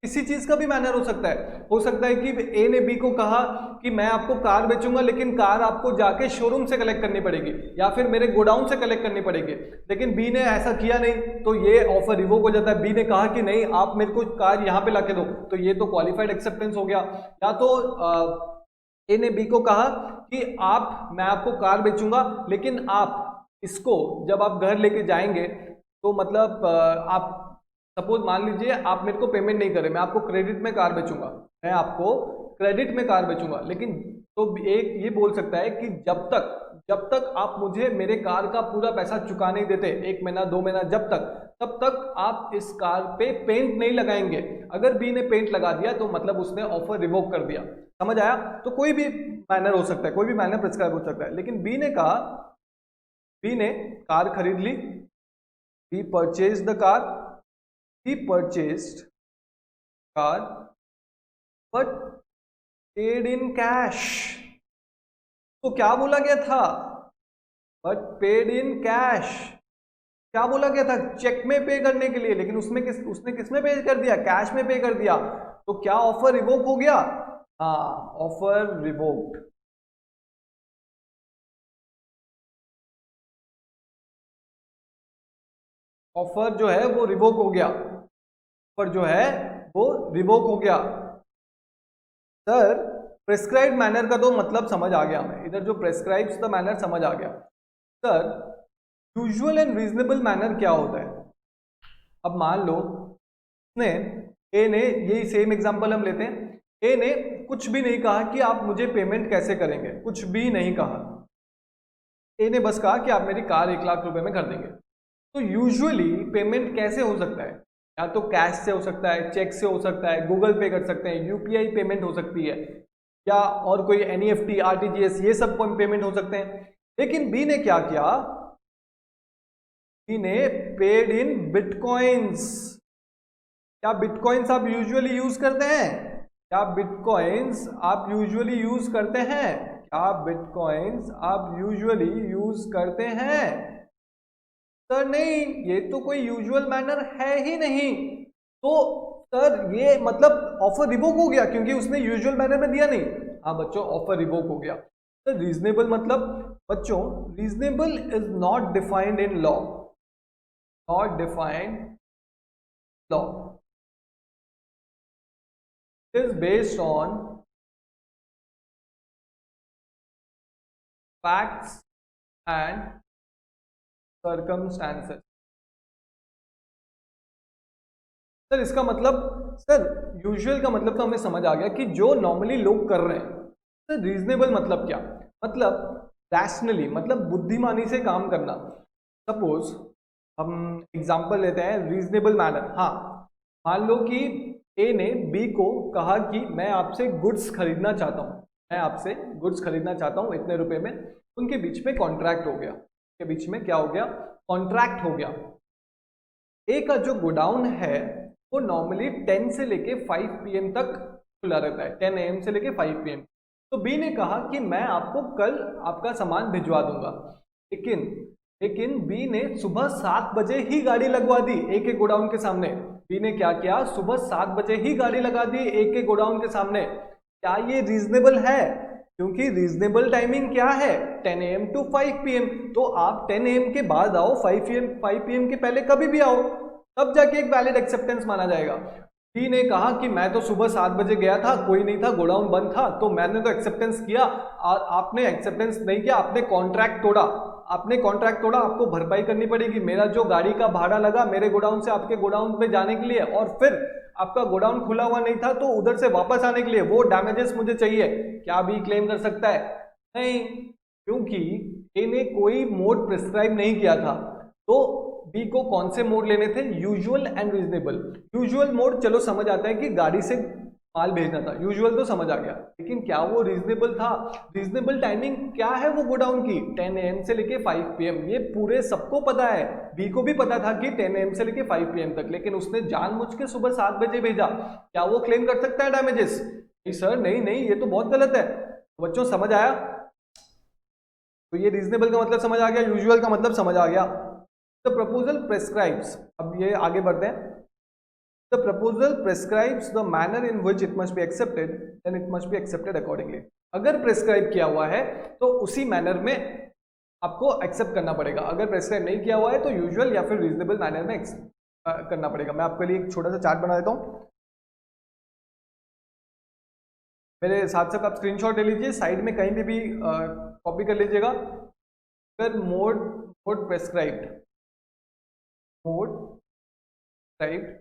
[SPEAKER 1] किसी चीज का भी मैनर हो सकता है। हो सकता है कि ए ने बी को कहा कि मैं आपको कार बेचूंगा लेकिन कार आपको जाके शोरूम से कलेक्ट करनी पड़ेगी या फिर मेरे गोडाउन से कलेक्ट करनी पड़ेगी, लेकिन बी ने ऐसा किया नहीं, तो ये ऑफर रिवोक हो जाता है। बी ने कहा कि नहीं, आप मेरे को कार यहाँ पे लाके दो, तो ये तो क्वालिफाइड एक्सेप्टेंस हो गया। या तो ए ने बी को कहा कि मैं आपको कार बेचूंगा लेकिन आप इसको जब आप घर लेके जाएंगे तो मतलब आप सपोज मान लीजिए आप मेरे को पेमेंट नहीं करें, मैं आपको क्रेडिट में कार बेचूंगा, लेकिन तो एक ये बोल सकता है कि जब तक जब तक आप मुझे मेरे कार का पूरा पैसा चुका नहीं देते, 1 महीना 2 महीना, जब तक, तब तक आप इस कार पे पेंट नहीं लगाएंगे। अगर बी ने पेंट लगा दिया तो मतलब उसने ऑफर रिवोक कर दिया। समझ आया? तो कोई भी मैनर हो सकता है, कोई भी मैनर प्रिस्क्राइब हो सकता है। लेकिन बी ने कहा, बी ने कार खरीद ली, B purchase the car, B purchased car but paid in cash. तो क्या बोला गया था? But paid in cash. क्या बोला गया था? चेक में पे करने के लिए, लेकिन उसने किस में पे कर दिया? कैश में पे कर दिया। तो क्या ऑफर रिवोक हो गया? हाँ, ऑफर रिवोक्ड। ऑफर जो है वो रिवोक हो गया, ऑफर जो है वो रिवोक हो गया। सर प्रेस्क्राइब्ड मैनर का तो मतलब समझ आ गया हमें, इधर जो प्रेस्क्राइब्स द मैनर समझ आ गया। Sir usual and reasonable manner क्या होता है? अब मान लो ने ए ने, यही सेम एग्जांपल हम लेते हैं, ए ने कुछ भी नहीं कहा कि आप मुझे पेमेंट कैसे करेंगे, कुछ भी नहीं कहा। ए ने बस कहा कि आप मेरी कार 1 लाख रुपए में कर देंगे। तो यूजुअली पेमेंट कैसे हो सकता है? या तो कैश से हो सकता है, चेक से हो सकता है, गूगल पे कर सकते हैं, यूपीआई पेमेंट हो सकती है, या और कोई एनईएफटी, आरटीजीएस, ये सब पेमेंट हो सकते हैं। लेकिन बी ने क्या किया? बी ने पेड इन बिटकॉइंस। क्या बिटकॉइंस आप यूजुअली यूज करते हैं? क्या बिटकॉइंस आप यूजुअली यूज करते हैं? क्या बिटकॉइंस आप यूजुअली यूज करते हैं? सर नहीं, ये तो कोई यूजुअल मैनर है ही नहीं। तो सर ये मतलब ऑफर रिवोक हो गया क्योंकि उसने यूजुअल मैनर में दिया नहीं। हाँ बच्चों, ऑफर रिवोक हो गया। सर रीजनेबल मतलब, बच्चों reasonable is not defined in law, not defined law, it is based on facts and circumstances. Sir इसका मतलब, सर यूजुअल का मतलब तो हमें समझ आ गया कि जो नॉर्मली लोग कर रहे हैं। सर रीजनेबल मतलब क्या? मतलब रैशनली, मतलब बुद्धिमानी से काम करना। सपोज हम एग्जांपल लेते हैं रीजनेबल मैनर। हाँ, मान लो कि ए ने बी को कहा कि मैं आपसे गुड्स खरीदना चाहता हूँ, मैं आपसे गुड्स खरीदना चाहता हूँ इतने रुपए में। उनके बीच में कॉन्ट्रैक्ट हो गया, उनके बीच में क्या हो गया? कॉन्ट्रैक्ट हो गया। ए का जो गोडाउन है वो नॉर्मली 10 से लेके 5 पीएम तक खुला रहता है, 10 AM से लेके 5 पीएम। तो बी ने कहा कि मैं आपको कल आपका सामान भिजवा दूंगा, लेकिन लेकिन बी ने सुबह 7 बजे ही गाड़ी लगवा दी ए के गोडाउन के सामने। बी ने क्या किया? सुबह 7 बजे ही गाड़ी लगा दी ए के गोडाउन के सामने। क्या ये रीजनेबल है? क्योंकि रीजनेबल टाइमिंग क्या है? 10 AM टू 5 PM। तो आप 10 AM के बाद आओ, 5 PM के पहले कभी भी आओ, तब जाके एक वैलिड एक्सेप्टेंस माना जाएगा। बी ने कहा कि मैं तो सुबह 7 बजे गया था, कोई नहीं था, गोडाउन बंद था, तो मैंने तो एक्सेप्टेंस किया, और आपने एक्सेप्टेंस नहीं किया, आपने कॉन्ट्रैक्ट तोड़ा। आपने कॉन्ट्रैक्ट तोड़ा, आपको भरपाई करनी पड़ेगी। मेरा जो गाड़ी का भाड़ा लगा मेरे गोडाउन से आपके गोडाउन में जाने के लिए, और फिर आपका गोडाउन खुला हुआ नहीं था तो उधर से वापस आने के लिए, वो डैमेजेस मुझे चाहिए। क्या बी क्लेम कर सकता है? नहीं, क्योंकि ए ने कोई मोड प्रिस्क्राइब नहीं किया था। तो बी को कौन से मोड लेने थे? Usual and reasonable. Usual mode चलो समझ आता है कि गाड़ी से माल भेजना था, यूजुअल तो समझ आ गया, लेकिन क्या वो रीजनेबल था? रीजनेबल टाइमिंग क्या है वो गोडाउन की? 10 AM से लेके 5 PM। ये पूरे सबको पता है, बी को भी पता था कि 10 AM से लेके 5 PM तक, लेकिन उसने जानबूझ के सुबह 7 बजे भेजा। क्या वो क्लेम कर सकता है डैमेजेस? नहीं सर, नहीं नहीं, ये तो बहुत गलत है। तो बच्चों समझ आया? तो ये रीजनेबल का मतलब समझ आ गया, यूजुअल का मतलब समझ आ गया। द प्रपोजल प्रेस्क्राइब्स, अब ये आगे बढ़ते हैं। The proposal prescribes the manner in which it must be accepted, then it must be accepted accordingly. अगर प्रेस्क्राइब किया हुआ है तो उसी मैनर में आपको एक्सेप्ट करना पड़ेगा। अगर प्रेस्क्राइब नहीं किया हुआ है तो यूजुअल या फिर रीजनेबल मैनर में करना पड़ेगा। मैं आपके लिए एक छोटा सा चार्ट बना देता हूँ, मेरे साथ साथ आप स्क्रीनशॉट ले लीजिए, साइड में कहीं पे भी कॉपी कर लीजिएगा। फिर mode, mode prescribed, mode prescribed,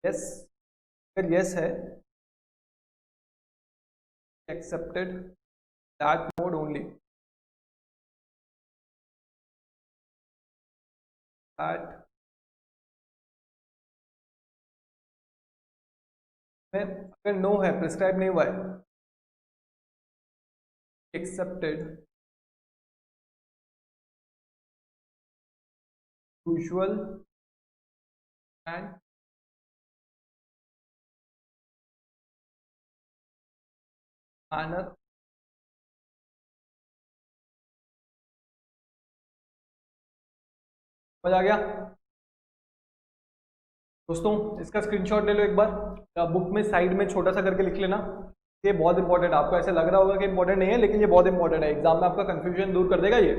[SPEAKER 1] yes, अगर यस है accepted that mode only, that में अगर नो है, प्रिस्क्राइब नहीं हुआ है, accepted usual and manner समझ आ गया दोस्तों? इसका स्क्रीनशॉट ले लो एक बार, बुक में साइड में छोटा सा करके लिख लेना। ये बहुत इंपॉर्टेंट, आपको ऐसा लग रहा होगा कि इंपॉर्टेंट नहीं है, लेकिन ये बहुत इंपॉर्टेंट है, एग्जाम में आपका कंफ्यूजन दूर कर देगा। ये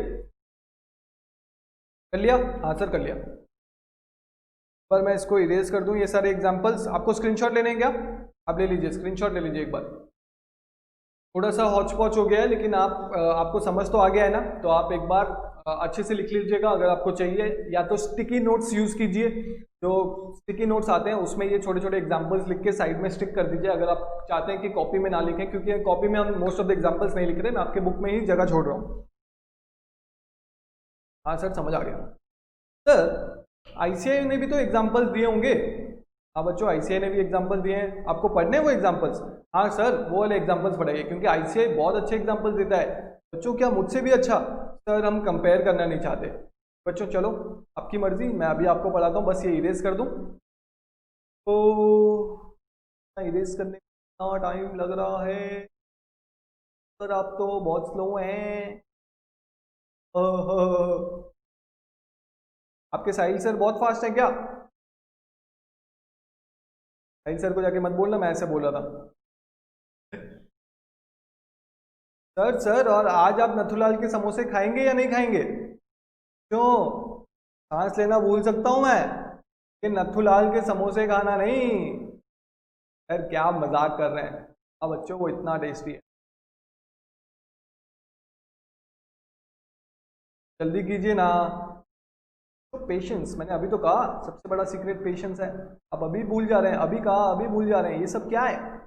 [SPEAKER 1] कर लिया? हाँ सर कर लिया। पर मैं इसको इरेज कर दूं, ये सारे एग्जांपल्स। आपको स्क्रीनशॉट लेने हैं क्या? आप ले लीजिए, स्क्रीनशॉट ले लीजिए एक बार। थोड़ा सा हॉच पॉच हो गया है, लेकिन आपको समझ तो आ गया है ना, तो आप एक बार अच्छे से लिख लीजिएगा। अगर आपको चाहिए या तो स्टिकी नोट्स यूज कीजिए, जो स्टिकी नोट्स आते हैं उसमें ये छोटे छोटे एग्जांपल्स लिख के साइड में स्टिक कर दीजिए। अगर आप चाहते हैं कि कॉपी में ना लिखें, क्योंकि कॉपी में हम मोस्ट ऑफ द एग्जांपल्स नहीं लिख रहे, मैं आपके बुक में ही जगह छोड़ रहा हूँ। हाँ सर समझ आ गया। सर आईसीआई ने भी तो एग्जांपल्स दिए होंगे। हाँ बच्चों, आईसीआई ने भी एग्जांपल दिए हैं, आपको पढ़ने वो एग्जांपल्स? हाँ सर वो वाले एग्जांपल्स पढ़ाइए, क्योंकि आईसीआई बहुत अच्छे एग्जांपल्स देता है। बच्चों क्या मुझसे भी अच्छा? सर हम कंपेयर करना नहीं चाहते। बच्चों चलो आपकी मर्जी, मैं अभी आपको पढ़ाता हूँ, बस ये इरेज कर दूँ। तो इरेज करने में कितना टाइम लग रहा है सर? आप तो बहुत स्लो हैं। आपके साहिल सर बहुत फास्ट है क्या? साहिल सर को जाके मत बोलना मैं ऐसे बोल रहा था। सर और आज आप नथुलाल के समोसे खाएंगे या नहीं खाएंगे? क्यों? सांस लेना भूल सकता हूं मैं, कि नथुलाल के समोसे खाना नहीं। सर क्या मजाक कर रहे हैं? अब बच्चों वो इतना टेस्टी है, जल्दी कीजिए ना। तो पेशेंस, मैंने अभी तो कहा सबसे बड़ा सीक्रेट पेशेंस है। अब अभी भूल जा रहे हैं, अभी कहा अभी भूल जा रहे हैं, ये सब क्या है?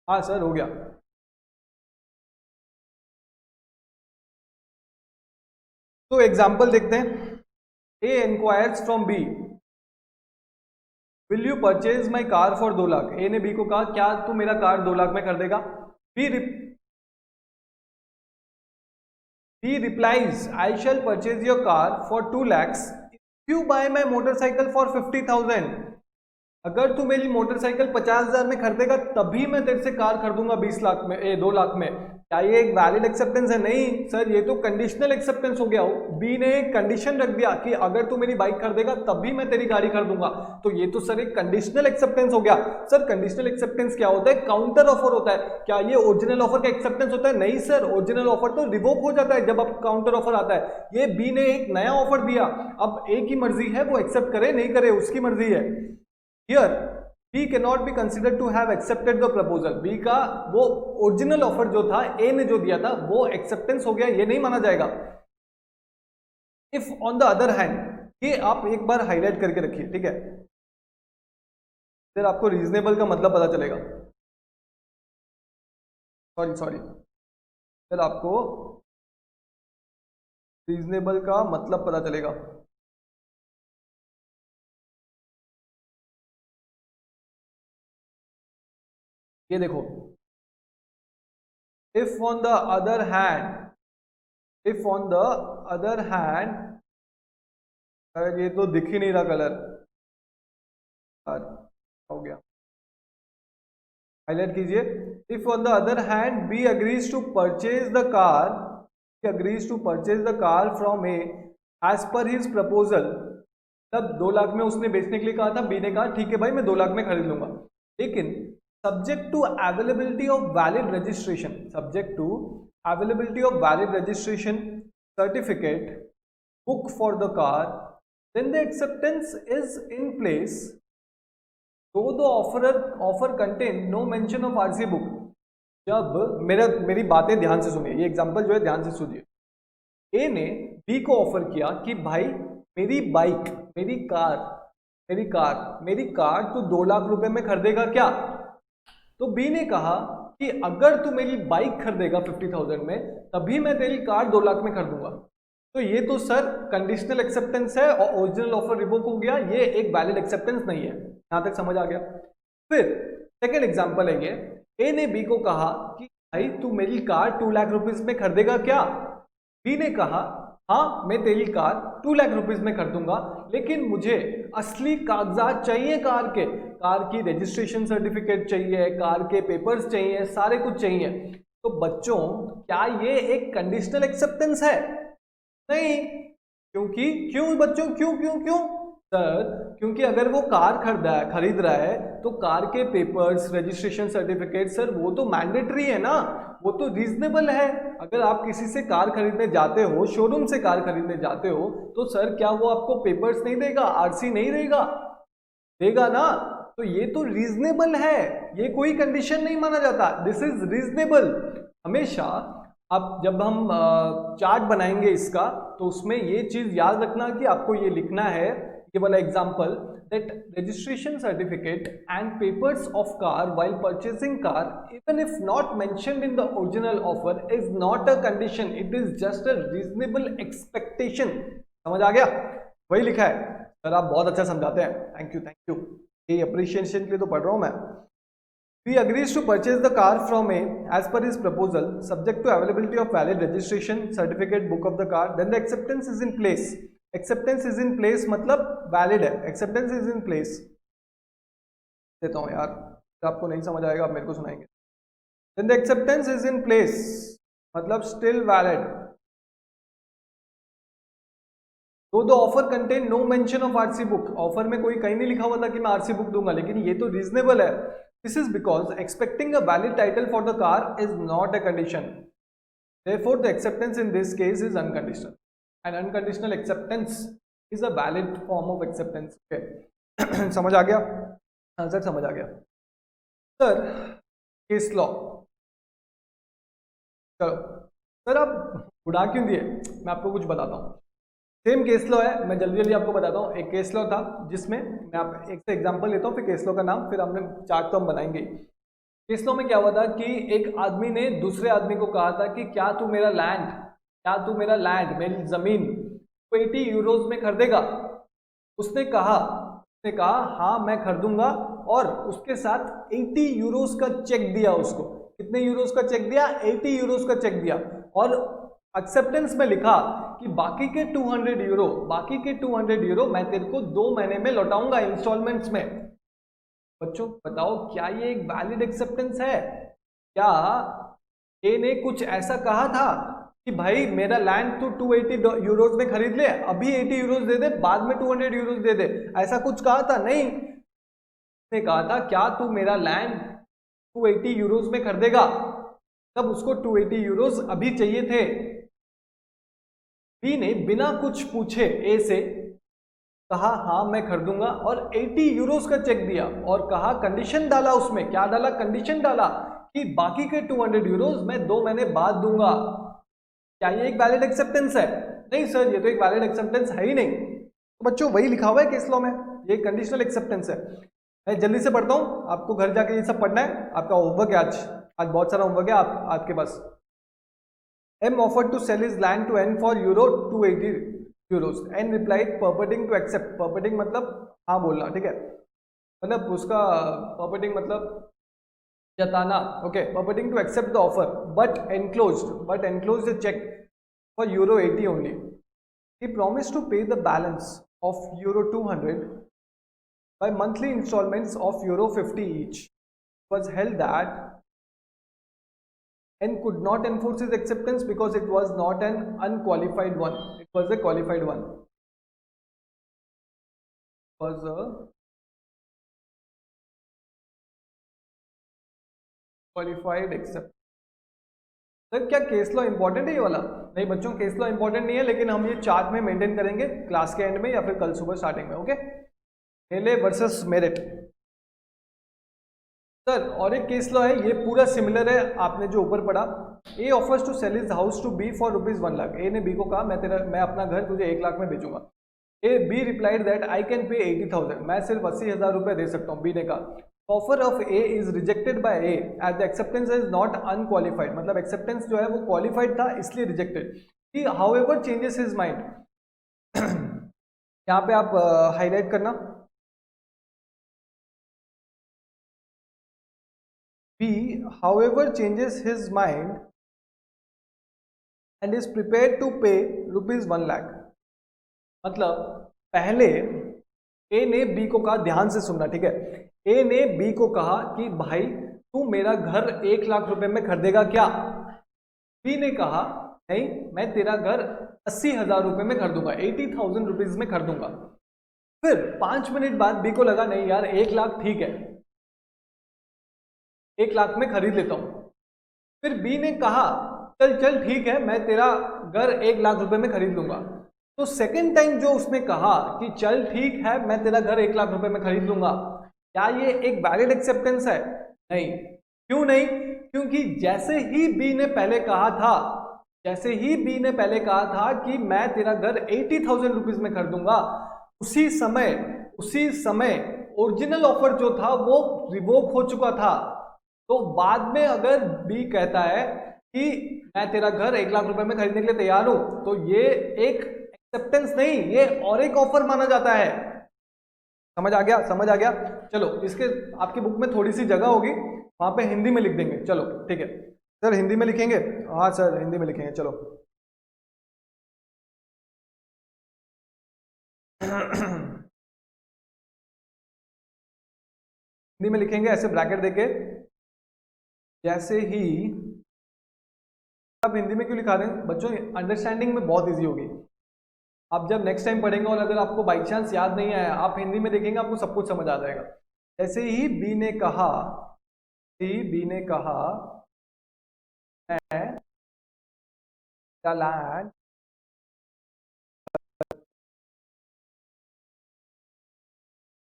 [SPEAKER 1] हाँ सर हो गया। तो एग्जाम्पल देखते हैं। A inquires from B, will you purchase my car for 2 lakh. A ने बी को कहा क्या तू मेरा कार 2 लाख में कर देगा? B replies, I shall purchase your car for 2 lakhs if you buy my motorcycle for 50,000। अगर तू मेरी मोटरसाइकिल 50,000 में खरीदेगा तभी मैं तेरे से कार खरीदूंगा 20 लाख में, 2 लाख में। क्या ये एक वैलिड एक्सेप्टेंस है? नहीं सर, ये तो कंडीशनल एक्सेप्टेंस हो गया। बी ने एक कंडीशन रख दिया कि अगर तू मेरी बाइक खरीदेगा तभी मैं तेरी गाड़ी खरीदूंगा, तो ये तो सर एक कंडीशनल एक्सेप्टेंस हो गया। सर कंडीशनल एक्सेप्टेंस क्या होता है? काउंटर ऑफर होता है। क्या ये ओरिजिनल ऑफर का एक्सेप्टेंस होता है? नहीं सर, ओरिजिनल ऑफर तो रिवोक हो जाता है जब आप काउंटर ऑफर आता है। ये बी ने एक नया ऑफर दिया, अब ए की मर्जी है वो एक्सेप्ट करे नहीं करे, उसकी मर्जी है। Here, B cannot be considered to have accepted the proposal। B का वो ओरिजिनल ऑफर जो था A ने जो दिया था वो एक्सेप्टेंस हो गया, ये नहीं माना जाएगा। If on the other hand, ये आप एक बार हाईलाइट करके रखिए, ठीक है? फिर आपको रीजनेबल का मतलब पता चलेगा। सॉरी, फिर आपको रीजनेबल का मतलब पता चलेगा। ये देखो, if on the other hand, अरे ये तो दिख ही नहीं रहा कलर, हो गया, हाईलाइट कीजिए। if on the other hand B agrees to purchase the car from A as per his proposal, तब 2 लाख में उसने बेचने के लिए कहा था, बी ने कहा ठीक है भाई मैं 2 लाख में खरीद लूंगा, लेकिन subject to availability of valid registration certificate book for the car, then the acceptance is in place though the offer contain no mention of RC book। जब मेरी बातें ध्यान से सुनिए, ये एग्जांपल जो है ध्यान से सुनिए। ए ने बी को ऑफर किया कि भाई मेरी कार मेरी कार तू 2 लाख रुपए में खरीदेगा क्या? तो बी ने कहा कि अगर तू मेरी बाइक खरीदेगा 50,000 में तभी मैं तेरी कार 2 लाख में खरीदूंगा। तो ये तो सर कंडीशनल एक्सेप्टेंस है और ओरिजिनल ऑफर रिवोक हो गया, ये एक वैलिड एक्सेप्टेंस नहीं है। यहां तक समझ आ गया। फिर सेकेंड एग्जाम्पल है ये, ए ने बी को कहा कि भाई तू मेरी कार 2 लाख रुपीज में खरीदेगा क्या? बी ने कहा हाँ मैं तेरी कार 2 लाख रुपीज में खरीदूंगा, लेकिन मुझे असली कागजात चाहिए कार की रजिस्ट्रेशन सर्टिफिकेट चाहिए, कार के पेपर्स चाहिए, सारे कुछ चाहिए। तो बच्चों क्या ये एक कंडीशनल एक्सेप्टेंस है? नहीं। क्यों बच्चों, क्यों सर? क्योंकि अगर वो कार खरीद रहा है तो कार के पेपर्स, रजिस्ट्रेशन सर्टिफिकेट सर वो तो मैंडेटरी है ना, वो तो रीजनेबल है। अगर आप किसी से कार खरीदने जाते हो, शोरूम से कार खरीदने जाते हो, तो सर क्या वो आपको पेपर्स नहीं देगा, आरसी नहीं देगा ना? तो ये तो रीजनेबल है, ये कोई कंडीशन नहीं माना जाता। This is reasonable. हमेशा आप जब हम चार्ट बनाएंगे इसका, तो उसमें ये चीज याद रखना कि आपको ये लिखना है, ये वाला example, that registration certificate and papers of car while purchasing car even if not mentioned in the original offer is not a condition, it is just a reasonable expectation। समझ आ गया? वही लिखा है सर, आप बहुत अच्छा समझाते हैं, थैंक यू। ये अप्रिशिएशन के लिए तो पढ़ रहा हूं मैं। He agrees to purchase the car from A as per his proposal subject to availability of valid registration certificate, book of the car, then the acceptance is in place। Acceptance is in place मतलब valid है, acceptance is in place. देता हूं यार, आपको नहीं समझ आएगा आप मेरे को सुनाएंगे। Then the acceptance is in place मतलब स्टिल वैलिड। तो the offer contain no mention of RC book, offer में कोई कहीं नहीं लिखा हुआ था कि मैं आरसी बुक दूंगा, लेकिन ये तो रीजनेबल है। This is because expecting a valid title for the car is not a condition, therefore the acceptance in this case is unconditional. And unconditional acceptance is a valid form of acceptance। okay। समझ आ गया? Answer समझ आ गया sir. Case law, चलो sir आप उड़ा क्यों दिए? मैं आपको कुछ बताता हूँ। सेम केस लॉ है, मैं जल्दी आपको बताता हूँ। एक केस लॉ था जिसमें मैं आप एक से एग्जांपल लेता हूँ, फिर केस लॉ का नाम, फिर हमने चार्ट तो हम बनाएंगे। केस लॉ में क्या हुआ था कि एक आदमी ने दूसरे आदमी को कहा था कि क्या तू मेरा लैंड, मेरी जमीन 80 यूरोज में खरीदेगा? उसने कहा हाँ मैं खरीदूंगा, और उसके साथ 80 यूरोज का चेक दिया उसको। कितने यूरोज का चेक दिया? 80 यूरोज का चेक दिया। और एक्सेप्टेंस में लिखा कि बाकी के 200 यूरो मैं तेरे को 2 महीने में लौटाऊंगा इंस्टॉलमेंट्स में। बच्चों बताओ क्या ये एक वैलिड एक्सेप्टेंस है? क्या ए ने कुछ ऐसा कहा था कि भाई मेरा लैंड तू 280 यूरोज में खरीद ले, अभी 80 यूरोज दे दे, बाद में 200 यूरोज दे दे, ऐसा कुछ कहा था? नहीं। उसने कहा था क्या तू मेरा लैंड 280 यूरोज में खरीदेगा? तब उसको 280 यूरोज अभी चाहिए थे। बी ने बिना कुछ पूछे ए से कहा हाँ मैं खरीदूंगा, और 80 यूरोज का चेक दिया, और कहा कंडीशन डाला उसमें। क्या डाला? कंडीशन डाला कि बाकी के 200 यूरोज मैं 2 महीने बाद दूंगा। क्या ये एक वैलिड एक्सेप्टेंस है? नहीं सर, ये तो एक वैलिड एक्सेप्टेंस है ही नहीं। तो बच्चों वही लिखा हुआ है केस लॉ में, ये कंडीशनल एक्सेप्टेंस है। मैं जल्दी से पढ़ता हूँ, आपको घर जाके ये सब पढ़ना है, आपका होमवर्क है आज बहुत सारा होमवर्क है आपके पास। M offered to sell his land to N for €280 N replied purporting to accept। purporting मतलब हाँ बोलना, ठीक है, मतलब उसका purporting मतलब जताना। Okay, purporting to accept the offer but enclosed a check for €80 only। He promised to pay the balance of €200 by monthly installments of €50 each। It was held that N could not enforce his acceptance because it was not an unqualified one, it was a qualified one। It was a qualified accept. Sir क्या case law important है ये वाला? नहीं बच्चों, case law important नहीं है, लेकिन हम ये चार्ट में मेंटेन करेंगे क्लास के एंड में या फिर कल सुबह स्टार्टिंग में। ओके, मेले वर्सेस मेरिट। सर और एक केस लॉ है, ये पूरा सिमिलर है आपने जो ऊपर पढ़ा। A offers to sell his house to B for ₹1 lakh. A ने बी को कहा मैं अपना घर तुझे 1 लाख में बेचूंगा। B replied that I can pay 80,000, मैं सिर्फ 80,000 रुपए दे सकता हूँ, बी ने कहा। Offer of A is rejected by A as the acceptance is not unqualified, मतलब एक्सेप्टेंस जो है वो क्वालिफाइड था इसलिए rejected. He however changes his mind, यहाँ पे आप हाईलाइट करना, B however changes his mind and is prepared to pay ₹1 lakh. मतलब पहले ए ने बी को कहा, ध्यान से सुनना ठीक है, ए ने बी को कहा कि भाई तू मेरा घर 1 लाख रुपए में खरीदेगा क्या? बी ने कहा नहीं, मैं तेरा घर 80,000 रुपए में खरीदूंगा, 80,000 रुपीज में खरीदूंगा। फिर 5 मिनट बाद बी को लगा नहीं यार 1 लाख ठीक है, 1 लाख में खरीद लेता हूं। फिर बी ने कहा चल चल ठीक है, मैं तेरा घर 1 लाख रुपए में खरीद लूंगा। तो सेकेंड टाइम जो उसने कहा कि चल ठीक है मैं तेरा घर 1 लाख रुपए में खरीद लूंगा, क्या ये एक वैलिड एक्सेप्टेंस है? नहीं। क्यों नहीं? क्योंकि जैसे ही बी ने पहले कहा था, जैसे ही बी ने पहले कहा था कि मैं तेरा घर 80,000 रुपीज में खरीदूंगा, उसी समय ओरिजिनल ऑफर जो था वो रिवोक हो चुका था। तो बाद में अगर बी कहता है कि मैं तेरा घर 1 लाख रुपए में खरीदने के लिए तैयार हूं, तो ये एक एक्सेप्टेंस नहीं, ये और एक ऑफर माना जाता है। समझ आ गया? समझ आ गया? चलो इसके आपकी बुक में थोड़ी सी जगह होगी, वहां पे हिंदी में लिख देंगे। चलो ठीक है सर, हिंदी में लिखेंगे? हाँ सर हिंदी में लिखेंगे, चलो। हिंदी में लिखेंगे ऐसे ब्रैकेट देके, जैसे ही, अब हिंदी में क्यों लिखा रहे हैं बच्चों, अंडरस्टैंडिंग में बहुत इजी होगी। आप जब नेक्स्ट टाइम पढ़ेंगे और अगर आपको बाई चांस याद नहीं आया, आप हिंदी में देखेंगे आपको सब कुछ समझ आ जाएगा। जैसे ही बी ने कहा, मैं लैंड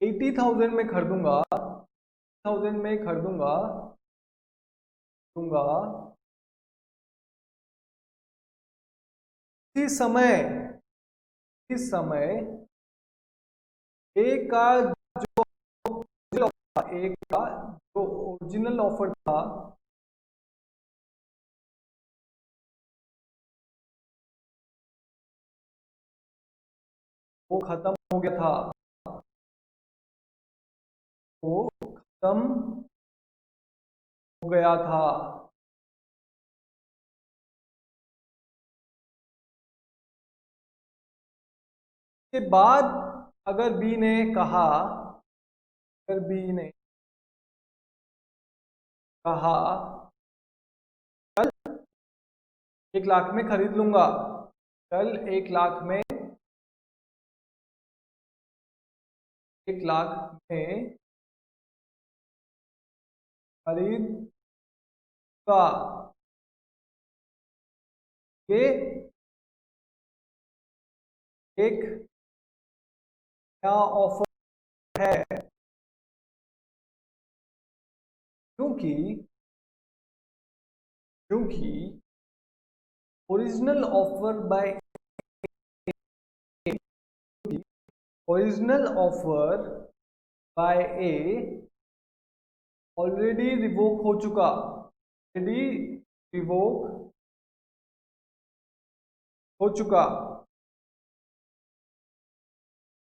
[SPEAKER 1] 80,000 में खरीदूंगा, 80,000 में खरीदूंगा, इस समय ए का जो ओरिजिनल ऑफर था वो खत्म हो गया था, वो खत्म हो गया था। के बाद अगर बी ने कहा, कल 1 लाख में खरीद लूंगा, कल 1 लाख में खरीदूंगा, ये एक नया ऑफर है, क्योंकि ओरिजिनल ऑफर बाय ए ऑलरेडी रिवोक हो चुका,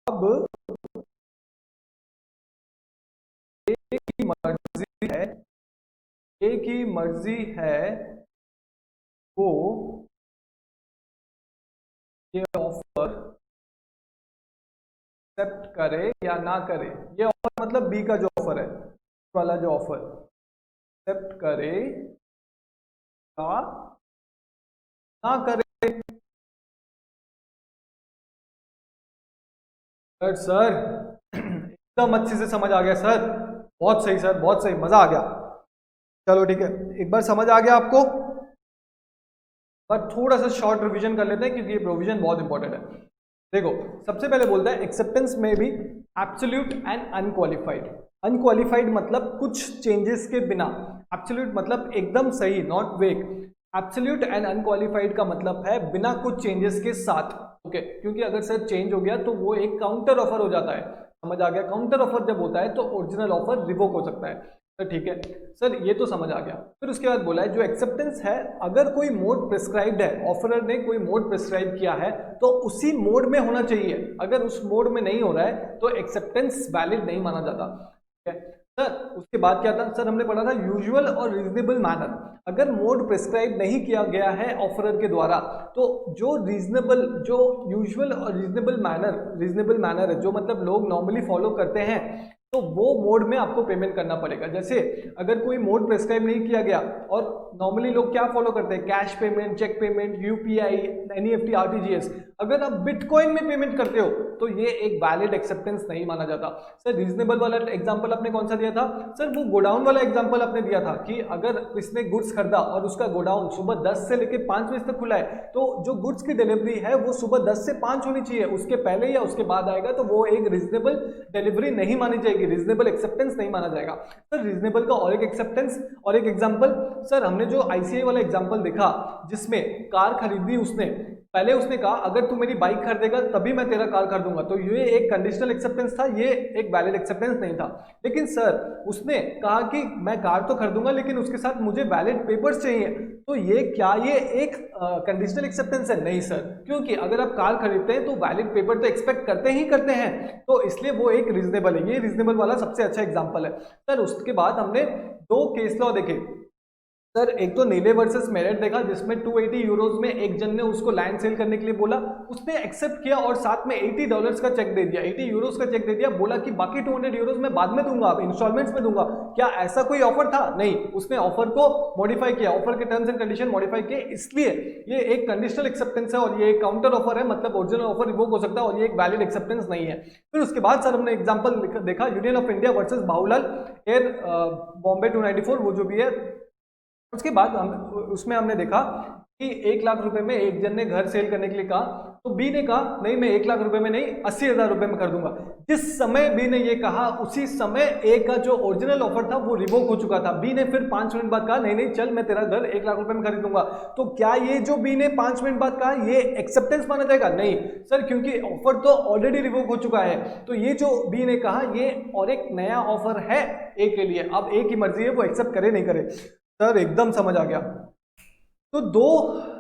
[SPEAKER 1] अब ए की मर्जी है वो ये ऑफर एक्सेप्ट करे या ना करे। ये ऑफर मतलब बी का जो ऑफर है वाला, जो ऑफर एक्सेप्ट करे या ना करे। सर एकदम अच्छे से समझ आ गया सर, बहुत सही सर, बहुत सही, मजा आ गया। चलो ठीक है, एक बार समझ आ गया आपको, पर थोड़ा सा शॉर्ट रिवीजन कर लेते हैं क्योंकि ये प्रोविजन बहुत इंपॉर्टेंट है। देखो सबसे पहले बोलता है एक्सेप्टेंस में भी एब्सोल्यूट एंड अनक्वालिफाइड। अनक्वालिफाइड मतलब कुछ चेंजेस के बिना, एब्सोल्यूट मतलब एकदम सही, नॉट वेग। एब्सोल्यूट एंड अनक्वालिफाइड का मतलब है बिना कुछ चेंजेस के साथ। ओके, क्योंकि अगर सर चेंज हो गया तो वो एक काउंटर ऑफर हो जाता है, समझ आ गया। काउंटर ऑफर जब होता है तो ओरिजिनल ऑफर रिवोक हो सकता है सर, ठीक है सर, ये तो समझ आ गया। फिर उसके बाद बोला है जो एक्सेप्टेंस है, अगर कोई मोड प्रिस्क्राइब्ड है, ऑफरर ने कोई मोड प्रिस्क्राइब किया है तो उसी मोड में होना चाहिए। अगर उस मोड में नहीं हो रहा है तो एक्सेप्टेंस वैलिड नहीं माना जाता, ठीक है सर। उसके बाद क्या था सर, हमने पढ़ा था यूजुअल और रीजनेबल मैनर। अगर मोड प्रिस्क्राइब नहीं किया गया है ऑफरर के द्वारा तो जो रीजनेबल, जो यूजुअल और रीजनेबल मैनर है, जो मतलब लोग नॉर्मली फॉलो करते हैं, तो वो मोड में आपको पेमेंट करना पड़ेगा। जैसे अगर कोई मोड प्रेस्क्राइब नहीं किया गया और नॉर्मली लोग क्या फॉलो करते हैं, cash payment, cheque payment, UPI, NEFT, RTGS, अगर आप बिटकॉइन में पेमेंट करते हो तो ये एक वैलिड एक्सेप्टेंस नहीं माना जाता। सर रीजनेबल वाला एग्जांपल आपने कौन सा दिया था सर, वो गोडाउन वाला एग्जांपल आपने दिया था कि अगर किसने गुड्स खरीदा और उसका गोडाउन सुबह 10 से लेकर 5 बजे तक खुला है तो जो गुड्स की डिलीवरी है वो सुबह 10 से 5 होनी चाहिए, उसके पहले या उसके बाद आएगा तो वो एक रीजनेबल डिलीवरी नहीं मानी जाएगी, रीजनेबल एक्सेप्टेंस नहीं माना जाएगा। सर रीजनेबल का और एक एक्सेप्टेंस और एक एग्जांपल, सर हमने जो आईसीआई वाला एग्जांपल देखा जिसमें कार खरीदी उसने, पहले उसने कहा अगर तू मेरी बाइक खरीदेगा तभी मैं तेरा कार खरीदूंगा, तो ये एक कंडीशनल एक्सेप्टेंस था, ये एक वैलिड एक्सेप्टेंस नहीं था। लेकिन सर उसने कहा कि मैं कार तो खरीदूंगा लेकिन उसके साथ मुझे वैलिड पेपर्स चाहिए, तो ये क्या ये एक कंडीशनल एक्सेप्टेंस है? नहीं सर, क्योंकि अगर आप कार खरीदते हैं तो वैलिड पेपर तो एक्सपेक्ट करते हैं, तो इसलिए वो एक रीजनेबल है। ये रीजनेबल वाला सबसे अच्छा एग्जांपल है। सर उसके बाद हमने दो केस लॉ देखे सर, एक तो नीले वर्सेस मेरिट देखा जिसमें 280 यूरोज में एक जन ने उसको लैंड सेल करने के लिए बोला, उसने एक्सेप्ट किया और साथ में $80 का चेक दे दिया, 80 यूरोज का चेक दे दिया, बोला कि बाकी 200 यूरोज मैं बाद में दूंगा, इंस्टॉलमेंट्स में दूंगा। क्या ऐसा कोई ऑफर था? नहीं, उसने ऑफर को मॉडिफाई किया, ऑफर के टर्म्स एंड कंडीशन मॉडिफाई किए, इसलिए ये एक कंडीशनल एक्सेप्टेंस है और ये एक काउंटर ऑफर है, मतलब ओरिजिनल ऑफर रिवोक हो सकता है और ये एक वैलिड एक्सेप्टेंस नहीं है। फिर उसके बाद सर हमने एग्जाम्पल देखा Union of India versus Bahulal AIR Bombay 294, वो जो भी है। उसके बाद उसमें हमने देखा कि 1 लाख रुपए में एक जन ने घर सेल करने के लिए कहा, तो बी ने कहा नहीं मैं 1 लाख रुपए में नहीं 80,000 रुपए में कर दूंगा। जिस समय बी ने ये कहा उसी समय ए का जो ओरिजिनल ऑफर था वो रिवोक हो चुका था। बी ने फिर 5 मिनट बाद कहा नहीं नहीं चल मैं तेरा घर 1 लाख रुपए में खरीदूंगा। तो क्या ये जो बी ने 5 मिनट बाद कहा ये एक्सेप्टेंस माना जाएगा? नहीं सर, क्योंकि ऑफर तो ऑलरेडी रिवोक हो चुका है। तो ये जो बी ने कहा ये और एक नया ऑफर है ए के लिए, अब ए की मर्जी है वो एक्सेप्ट करे नहीं करे। सर एकदम समझ आ गया। तो दो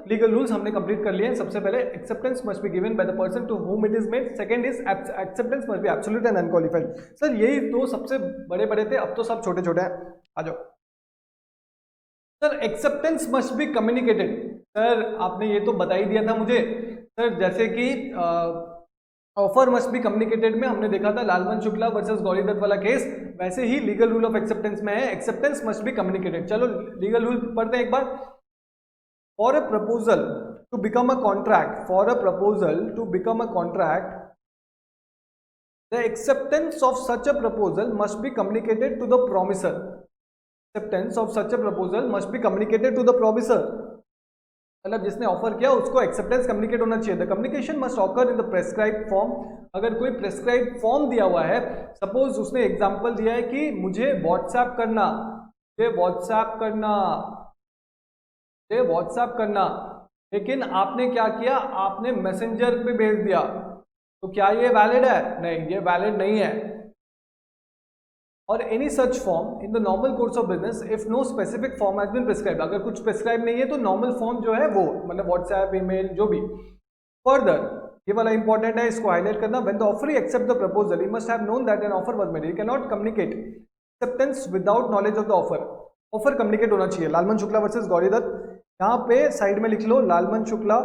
[SPEAKER 1] लीगल रूल्स हमने कंप्लीट कर लिए हैं। सबसे पहले acceptance must be given by the person to whom it is made, second is acceptance must be absolute and unqualified. Sir यही दो सबसे बड़े बड़े थे, अब तो सब छोटे छोटे हैं। आ जाओ sir, acceptance must be communicated. Sir आपने ये तो बता ही दिया था मुझे सर, जैसे कि ऑफर मस्ट बी कम्युनिकेटेड में हमने देखा था लालमन शुक्ला वर्सेस गौरी दत्त वाला केस, वैसे ही लीगल रूल ऑफ एक्सेप्टेंस में है एक्सेप्टेंस मस्ट बी कम्युनिकेटेड। चलो लीगल रूल पढ़ते हैं एक बार। For a proposal to become a contract, for a proposal to become a contract, the acceptance of such a proposal must be communicated to the promisor. Acceptance of such a proposal must be communicated to the promisor, मतलब जिसने offer किया उसको acceptance communicate होना चाहिए। The communication must occur in the prescribe form. अगर कोई prescribe form दिया हुआ है, सपोज उसने एग्जांपल दिया है कि मुझे व्हाट्सएप करना, मुझे व्हाट्सएप करना, मुझे व्हाट्सएप करना, लेकिन आपने क्या किया, आपने मैसेंजर पे भेज दिया, तो क्या ये वैलिड है? नहीं, ये वैलिड नहीं है। और any such form in the normal course of business if no specific form has been prescribed. अगर कुछ प्रिस्क्राइब नहीं है तो नॉर्मल फॉर्म जो है वो, मतलब व्हाट्सएप, ईमेल, जो भी। फर्दर, ये वाला इंपॉर्टेंट है, इसको हाईलाइट करना। When the offeree accept the proposal he must have known that an offer was made. He can not communicate acceptance without knowledge of the offer. Offer communicate होना चाहिए। Lalman Shukla versus Gauri Datt, यहाँ पे side में लिख लो लालमन शुक्ला,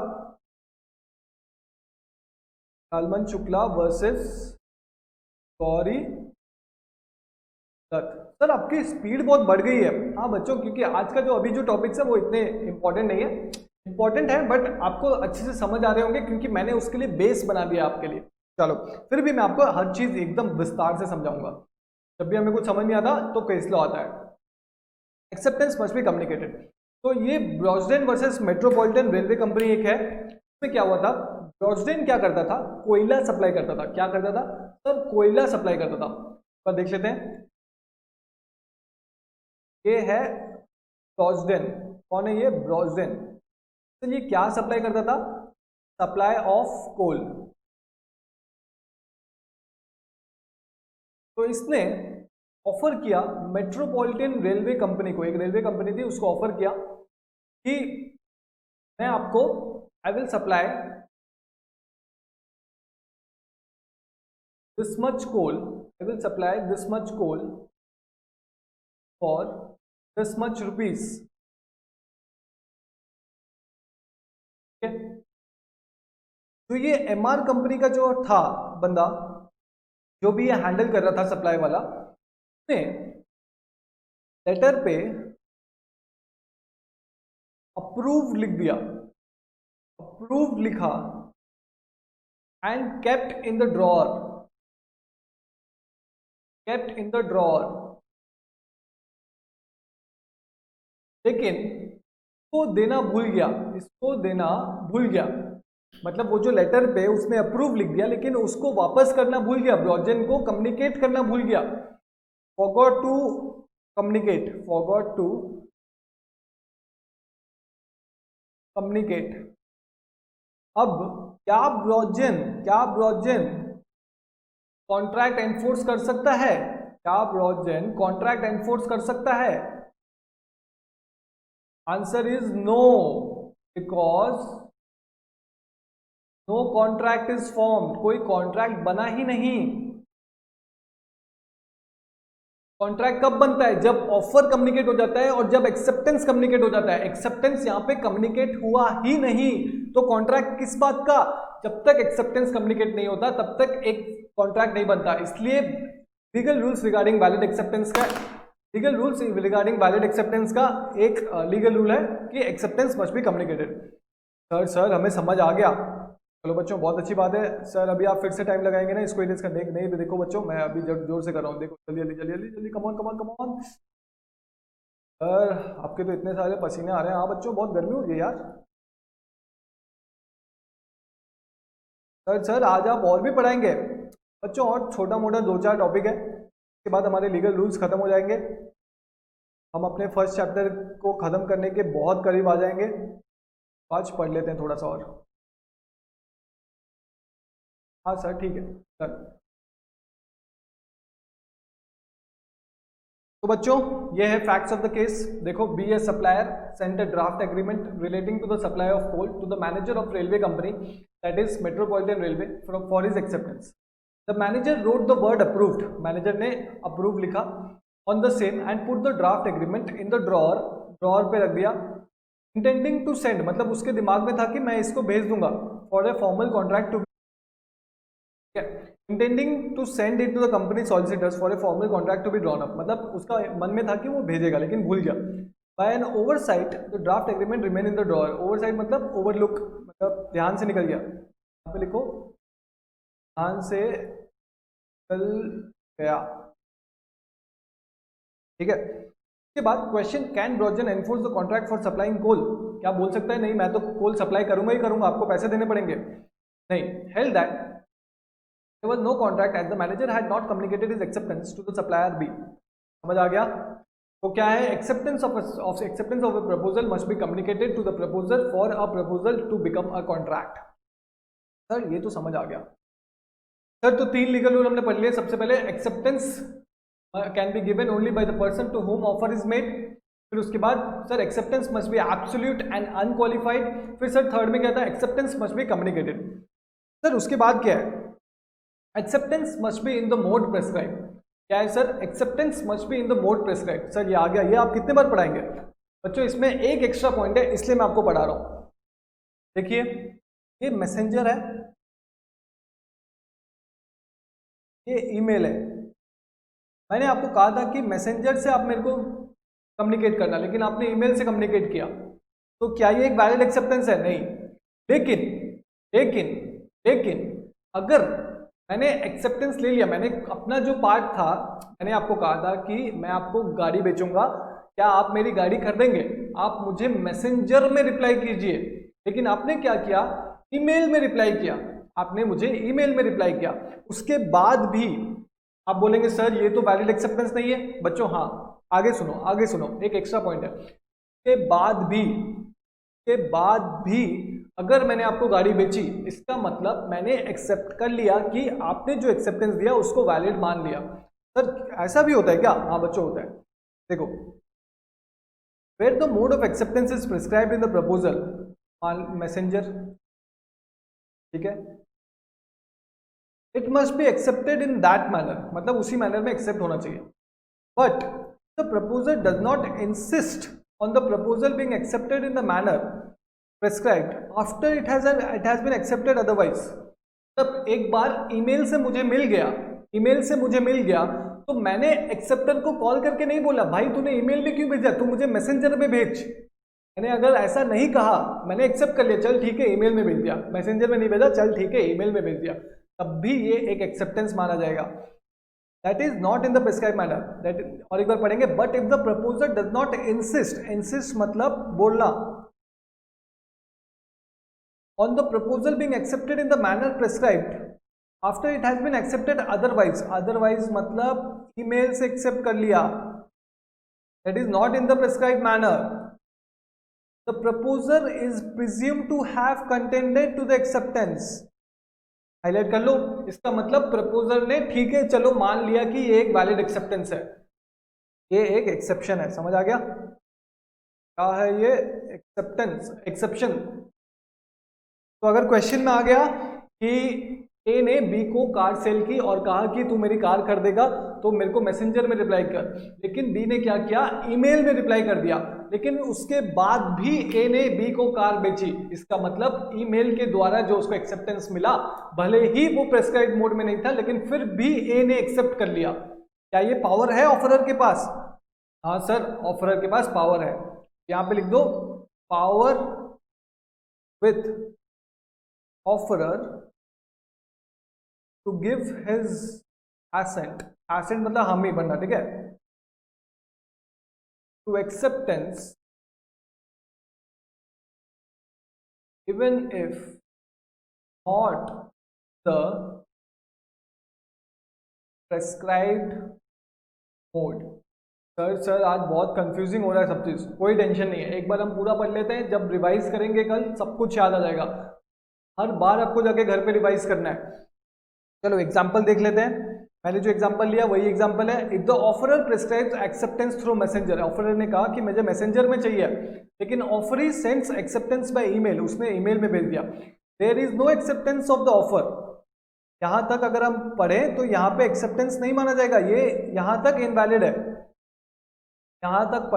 [SPEAKER 1] लालमन शुक्ला वर्सेस गौरी दत्त। सर आपकी speed बहुत बढ़ गई है। हाँ बच्चों, क्योंकि आज का जो अभी जो टॉपिक्स है वो इतने इंपॉर्टेंट नहीं है, इंपॉर्टेंट है बट आपको अच्छे से समझ आ रहे होंगे क्योंकि मैंने उसके लिए बेस बना दिया आपके लिए। चलो फिर भी मैं आपको हर चीज एकदम विस्तार से समझाऊंगा। जब भी हमें कुछ समझ नहीं आता तो केस लॉ आता है। Acceptance must be communicated. तो ये ब्रॉसडेन वर्सेस मेट्रोपॉलिटन रेलवे कंपनी एक है। इसमें क्या हुआ था, ब्रॉसडेन क्या करता था, कोयला सप्लाई करता था। क्या करता था सर? कोयला सप्लाई करता था। पर देख लेते हैं, ये है ब्रॉसडेन। कौन है ये? ब्रॉसडेन। तो ये क्या सप्लाई करता था? Supply of coal. तो इसने ऑफर किया मेट्रोपॉलिटन रेलवे कंपनी को, एक रेलवे कंपनी थी उसको ऑफर किया कि मैं आपको I will supply this much coal, I will supply this much coal for this much rupees. ठीक है, तो ये एमआर कंपनी का जो था बंदा, जो भी ये हैंडल कर रहा था सप्लाई वाला, उसने लेटर पे अप्रूव लिख दिया, अप्रूव लिखा and kept in the drawer, kept in the drawer. लेकिन इसको देना भूल गया, इसको देना भूल गया, मतलब वो जो लेटर पे उसने अप्रूव लिख दिया लेकिन उसको वापस करना भूल गया, ब्रॉजन को कम्युनिकेट करना भूल गया। Forgot to communicate, forgot to communicate. अब क्या ब्रॉजन कॉन्ट्रैक्ट एनफोर्स कर सकता है? क्या ब्रॉजन कॉन्ट्रैक्ट एनफोर्स कर सकता है? Answer is no, because no contract is formed, कोई कॉन्ट्रैक्ट बना ही नहीं। कॉन्ट्रैक्ट कब बनता है? जब ऑफर कम्युनिकेट हो जाता है और जब एक्सेप्टेंस कम्युनिकेट हो जाता है। एक्सेप्टेंस यहां पे कम्युनिकेट हुआ ही नहीं, तो कॉन्ट्रैक्ट किस बात का? जब तक एक्सेप्टेंस कम्युनिकेट नहीं होता तब तक एक कॉन्ट्रैक्ट नहीं बनता। इसलिए legal rules regarding valid acceptance का, legal rules regarding valid acceptance का एक लीगल रूल है कि acceptance must be communicated. Sir हमें समझ आ गया, चलो बच्चों बहुत अच्छी बात है। सर अभी आप फिर से टाइम लगाएंगे ना इसको इरेज करने? नहीं तो देखो बच्चों मैं अभी जोर से कर रहा हूँ, देखो जल्दी जल्दी जल्दी जल्दी जल्दी, come on come on come on. Sir आपके तो इतने सारे पसीने आ रहे हैं। हाँ बच्चों बहुत गर्मी हो रही है यार। सर आज आप और भी पढ़ाएंगे बच्चों? और छोटा मोटा 2-4 टॉपिक है, उसके बाद हमारे लीगल रूल्स खत्म हो जाएंगे, हम अपने फर्स्ट चैप्टर को खत्म करने के बहुत करीब आ जाएंगे। आज पढ़ लेते हैं थोड़ा सा और। हाँ सर ठीक है सर। तो बच्चों ये है फैक्ट्स ऑफ द केस। देखो, B A supplier sent a draft agreement relating to the supply of coal to the manager of railway company, that is Metropolitan Railway, for his acceptance. The manager wrote the word approved, manager ने approve लिखा on the same and put the draft agreement in the drawer, drawer पे रख दिया। Intending to send, मतलब उसके दिमाग में था कि मैं इसको भेज दूंगा, for a formal contract to, intending to send it to the company solicitors for a formal contract to be drawn up, मतलब उसका मन में था कि वो भेजेगा लेकिन भूल गया। By an oversight the draft agreement remain in the drawer, oversight मतलब ओवरलुक, मतलब ध्यान से निकल गया। यहाँ पे लिखो ध्यान से निकल गया, ठीक है। उसके बाद question, can Brogden enforce the contract for supplying coal? क्या बोल सकता है? नहीं मैं तो कोल सप्लाई करूंगा ही करूंगा, आपको पैसे देने पड़ेंगे। नहीं, held that there was no contract as the manager had not communicated his acceptance to the supplier B। समझ आ गया? तो क्या है? acceptance of a proposal must be communicated to the proposer for a proposal to become a contract। Sir ये तो समझ आ गया। सर तो 3 लीगल रूल हमने पढ़ लिए। सबसे पहले acceptance can be given only by the person to whom offer is made। फिर उसके बाद sir acceptance must be absolute and unqualified। फिर सर थर्ड में क्या था? acceptance must be communicated। Sir उसके बाद क्या है? Acceptance must be in the mode prescribe. क्या है sir? Acceptance must be in the mode prescribe. Sir ये आ गया, ये आप कितने बार पढ़ाएंगे बच्चों? इसमें एक एक्स्ट्रा पॉइंट है इसलिए मैं आपको पढ़ा रहा हूं। देखिए ये मैसेंजर है, ये ईमेल है। मैंने आपको कहा था कि मैसेंजर से आप मेरे को कम्युनिकेट करना, लेकिन आपने ईमेल से कम्युनिकेट किया, तो क्या ये एक वैलिड एक्सेप्टेंस है? नहीं। लेकिन लेकिन लेकिन अगर मैंने एक्सेप्टेंस ले लिया, मैंने अपना जो पार्ट था, मैंने आपको कहा था कि मैं आपको गाड़ी बेचूंगा, क्या आप मेरी गाड़ी खरीदेंगे? आप मुझे मैसेंजर में रिप्लाई कीजिए। लेकिन आपने क्या किया? ईमेल में रिप्लाई किया, आपने मुझे ईमेल में रिप्लाई किया। उसके बाद भी आप बोलेंगे सर ये तो वैलिड एक्सेप्टेंस नहीं है। बच्चों हाँ, आगे सुनो, आगे सुनो, एक एक्स्ट्रा पॉइंट है। के बाद भी अगर मैंने आपको गाड़ी बेची, इसका मतलब मैंने एक्सेप्ट कर लिया कि आपने जो एक्सेप्टेंस दिया उसको वैलिड मान लिया। सर ऐसा भी होता है क्या? हाँ बच्चों होता है। देखो, where the mode of acceptance is prescribed in the proposal, messenger, ठीक है, it must be accepted in that manner, मतलब उसी मैनर में एक्सेप्ट होना चाहिए। But the proposal does not insist on the proposal being accepted in the manner prescribed after it has been accepted otherwise। तब एक बार email से मुझे मिल गया तो मैंने एक्सेप्टर को कॉल करके नहीं बोला भाई तूने ईमेल में क्यों भेजा, तू मुझे मैसेंजर में भेज। मैंने अगर ऐसा नहीं कहा, मैंने एक्सेप्ट कर लिया, चल ठीक है ईमेल में भेज दिया, मैसेंजर में नहीं भेजा, चल ठीक है ईमेल में भेज दिया, तब भी ये एक एक्सेप्टेंस माना जाएगा। That is not in the prescribed manner। That और एक बार पढ़ेंगे, but if the proposer does not insist मतलब बोलना, on the proposal being accepted in the manner prescribed after it has been accepted otherwise मतलब email से accept कर लिया, that is not in the prescribed manner। The proposer is presumed to have consented to the acceptance। Highlight कर लो, इसका मतलब proposer ने ठीक है चलो मान लिया कि ये एक वैलिड एक्सेप्टेंस है, ये एक एक्सेप्शन है। समझ आ गया क्या है ये एक्सेप्शन। तो अगर क्वेश्चन में आ गया कि ए ने बी को कार सेल की और कहा कि तू मेरी कार कर देगा तो मेरे को मैसेंजर में रिप्लाई कर, लेकिन बी ने क्या किया, ईमेल में रिप्लाई कर दिया, लेकिन उसके बाद भी ए ने बी को कार बेची। इसका मतलब ईमेल के द्वारा जो उसको एक्सेप्टेंस मिला, भले ही वो प्रेस्क्राइब्ड मोड में नहीं था लेकिन फिर भी ए ने एक्सेप्ट कर लिया। क्या ये पावर है ऑफरर के पास? हाँ सर, ऑफरर के पास पावर है। यहां पे लिख दो, power with offeror to give his assent, assent मतलब हामी बनना, ठीक है, to acceptance even if not the prescribed mode. Sir आज बहुत कंफ्यूजिंग हो रहा है सब चीज, कोई टेंशन नहीं है, एक बार हम पूरा पढ़ लेते हैं, जब रिवाइज करेंगे कल सब कुछ याद आ जाएगा। हर बार आपको जाके घर पे रिवाइज करना है। चलो एग्जांपल देख लेते हैं। मैंने जो एग्जांपल लिया वही एग्जांपल है। If the offeror prescribes acceptance through messenger, offeror ने कहा कि मुझे मैसेंजर में चाहिए, लेकिन offeree sends acceptance by email, उसने ईमेल में भेज दिया। There is no acceptance of the offer. यहां तक अगर हम पढ़ें तो यहां पे एक्सेप्टेंस नहीं माना जाएगा, ये यहां तक इनवैलिड है। यहां तक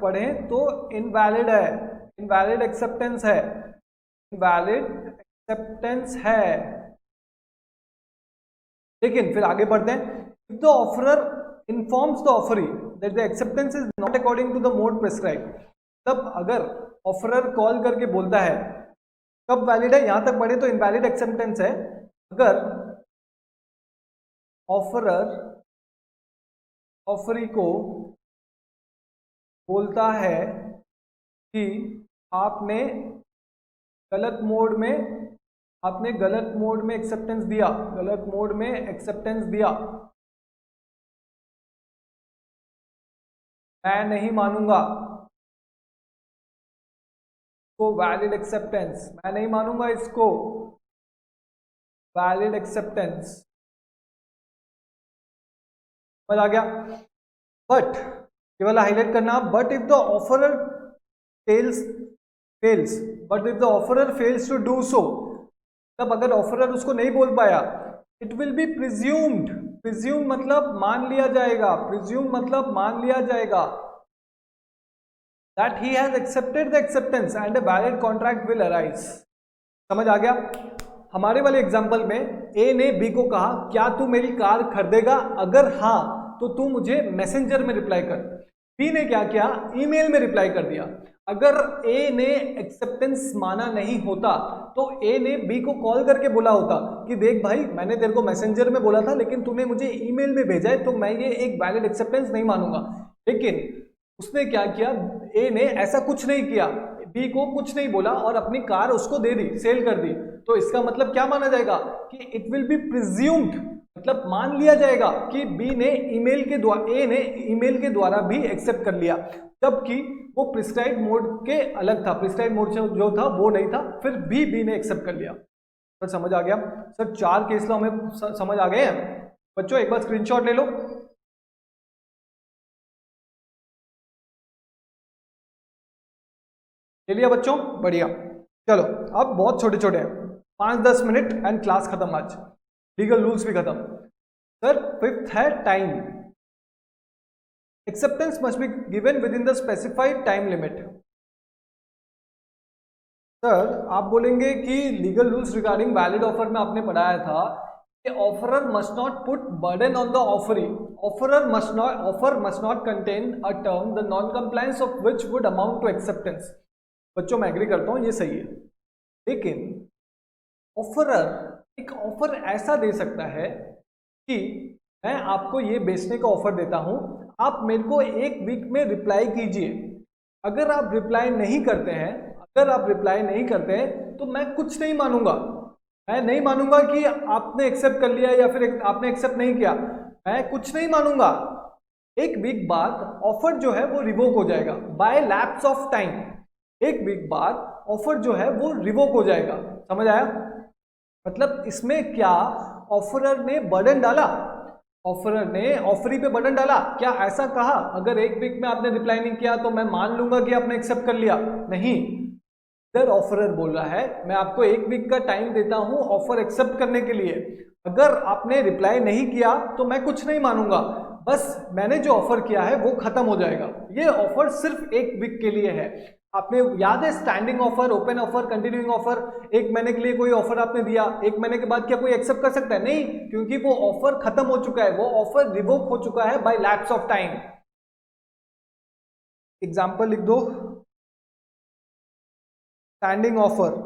[SPEAKER 1] पढ़ें तो इनवैलिड है, इनवैलिड एक्सेप्टेंस है, इनवैलिड एक्सेप्टेंस है। लेकिन फिर आगे बढ़ते हैं। If the offeror informs the offeree that the acceptance is not according to the mode prescribe, तब अगर ऑफरर कॉल करके बोलता है, कब वैलिड है? यहां तक पढ़े तो इनवैलिड एक्सेप्टेंस है। अगर ऑफरर ऑफरी को बोलता है कि आपने गलत मोड में एक्सेप्टेंस दिया, गलत मोड में एक्सेप्टेंस दिया, मैं नहीं मानूंगा इसको वैलिड एक्सेप्टेंस, मैं नहीं मानूंगा इसको वैलिड एक्सेप्टेंस। समझ आ गया? बट केवल हाईलाइट करना, but if the offeror fails to do so, तब अगर ऑफरर उसको नहीं बोल पाया, it will be presumed, presume मतलब मान लिया जाएगा, प्रिज्यूम मतलब मान लिया जाएगा that he has accepted the acceptance and a valid contract will arise। समझ आ गया? हमारे वाले एग्जांपल में ए ने बी को कहा क्या तू मेरी कार खरीदेगा, अगर हाँ तो तू मुझे मैसेंजर में रिप्लाई कर। बी ने क्या किया, ईमेल में रिप्लाई कर दिया। अगर ए ने एक्सेप्टेंस माना नहीं होता तो ए ने बी को कॉल करके बोला होता कि देख भाई मैंने तेरे को मैसेंजर में बोला था लेकिन तूने मुझे ईमेल में भेजा है तो मैं ये एक वैलिड एक्सेप्टेंस नहीं मानूंगा। लेकिन उसने क्या किया, ए ने ऐसा कुछ नहीं किया, बी को कुछ नहीं बोला और अपनी कार उसको दे दी, सेल कर दी। तो इसका मतलब क्या माना जाएगा कि इट विल बी प्रिज्यूम्ड, मतलब मान लिया जाएगा कि बी ने ईमेल के द्वारा, ए ने ईमेल के द्वारा भी एक्सेप्ट कर लिया, जबकि वो प्रिस्क्राइब मोड के अलग था, प्रिस्क्राइब मोड जो था वो नहीं था, फिर भी बी ने एक्सेप्ट कर लिया। सर समझ आ गया? सर 4 केस लॉ हमें समझ आ गए हैं बच्चों? एक बार स्क्रीनशॉट ले लो। ले लिया बच्चों? बढ़िया। चलो अब बहुत छोटे छोटे हैं, 5-10 मिनट एंड क्लास खत्म आज, लीगल रूल्स भी खत्म। सर 5th है time. Acceptance must be given within the specified time limit. Sir आप बोलेंगे कि legal rules regarding valid offer में आपने पढ़ाया था कि offeror must not put burden on the offeree, offer must not contain a term the non compliance of which would amount to acceptance. बच्चों मैं एग्री करता हूं, ये सही है, लेकिन ऑफरर एक ऑफर ऐसा दे सकता है कि मैं आपको ये बेचने का ऑफर देता हूं, आप मेरे को 1 वीक में रिप्लाई कीजिए। अगर आप रिप्लाई नहीं करते हैं, अगर आप रिप्लाई नहीं करते हैं तो मैं कुछ नहीं मानूंगा। मैं नहीं मानूंगा कि आपने एक्सेप्ट कर लिया या फिर आपने एक्सेप्ट नहीं किया, मैं कुछ नहीं मानूंगा। 1 वीक बाद ऑफर जो है वो रिवोक हो जाएगा by lapse of time. 1 week बाद ऑफर जो है वो रिवोक हो जाएगा। समझ आया? मतलब इसमें क्या ऑफरर ने बर्डन डाला, ऑफरर ने ऑफरी पे बटन डाला क्या? ऐसा कहा अगर 1 वीक में आपने रिप्लाई नहीं किया तो मैं मान लूंगा कि आपने एक्सेप्ट कर लिया? नहीं, इधर ऑफरर बोल रहा है मैं आपको 1 वीक का टाइम देता हूं ऑफर एक्सेप्ट करने के लिए, अगर आपने रिप्लाई नहीं किया तो मैं कुछ नहीं मानूंगा, बस मैंने जो ऑफर किया है वो खत्म हो जाएगा। ये ऑफर सिर्फ 1 वीक के लिए है। आपने याद है standing offer, open offer, continuing offer, 1 महीने के लिए कोई ऑफर आपने दिया, 1 महीने के बाद क्या कोई एक्सेप्ट कर सकता है? नहीं, क्योंकि वो ऑफर खत्म हो चुका है, वो ऑफर रिवोक हो चुका है by lapse of time. Example लिख दो, स्टैंडिंग ऑफर।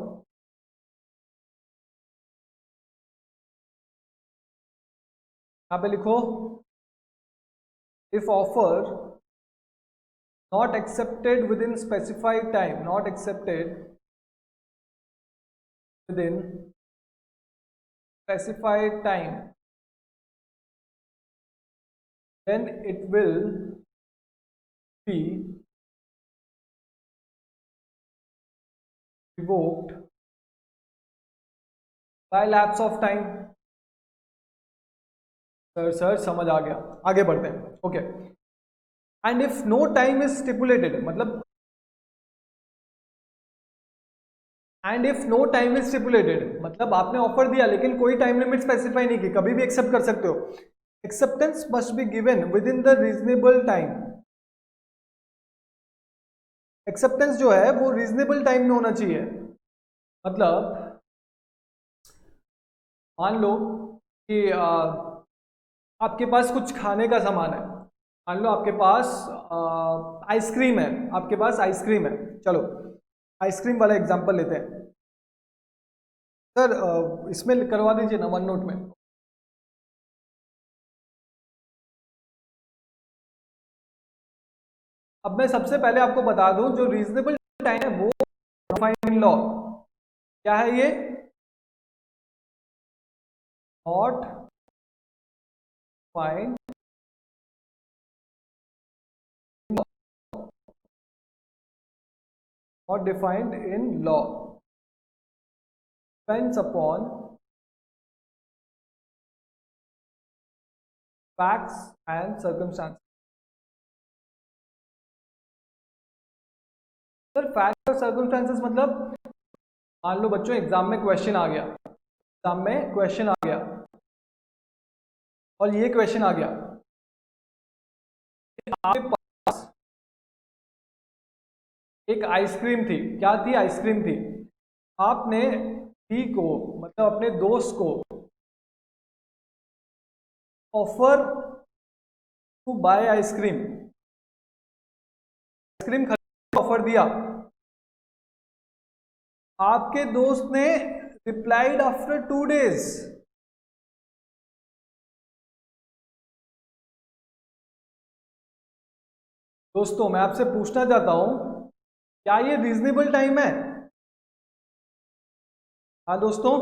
[SPEAKER 1] यहां पे लिखो if offer not accepted within specified time, not accepted within specified time, then it will be revoked by lapse of time। Sir समझ आ गया, आगे बढ़ते हैं। Okay, and if no time is stipulated, मतलब and if no time is stipulated मतलब आपने offer दिया लेकिन कोई टाइम लिमिट स्पेसिफाई नहीं की, कभी भी एक्सेप्ट कर सकते हो। Acceptance must be given within the reasonable time. Acceptance जो है वो रीजनेबल टाइम में होना चाहिए। मतलब मान लो कि आपके पास कुछ खाने का सामान है, मान लो आपके पास आइसक्रीम है, आपके पास आइसक्रीम है, चलो आइसक्रीम वाला एग्जांपल लेते हैं। सर इसमें करवा दीजिए ना 1 नोट में। अब मैं सबसे पहले आपको बता दूं जो रीजनेबल टाइम है वो डिफाइंड इन लॉ क्या है, ये not find not defined in law, depends upon facts and circumstances। Sir fact और सर्कमस्टांसेस मतलब मान लो बच्चों एग्जाम में क्वेश्चन आ गया, एग्जाम में क्वेश्चन आ गया और ये क्वेश्चन आ गया आपके पास एक आइसक्रीम थी, क्या थी? आइसक्रीम थी। आपने बी को मतलब अपने दोस्त को offer to buy ice cream, ice cream खरीदने ऑफर दिया। आपके दोस्त ने रिप्लाइड आफ्टर 2 डेज। दोस्तों मैं आपसे पूछना चाहता हूं क्या ये रीजनेबल टाइम है? हाँ दोस्तों,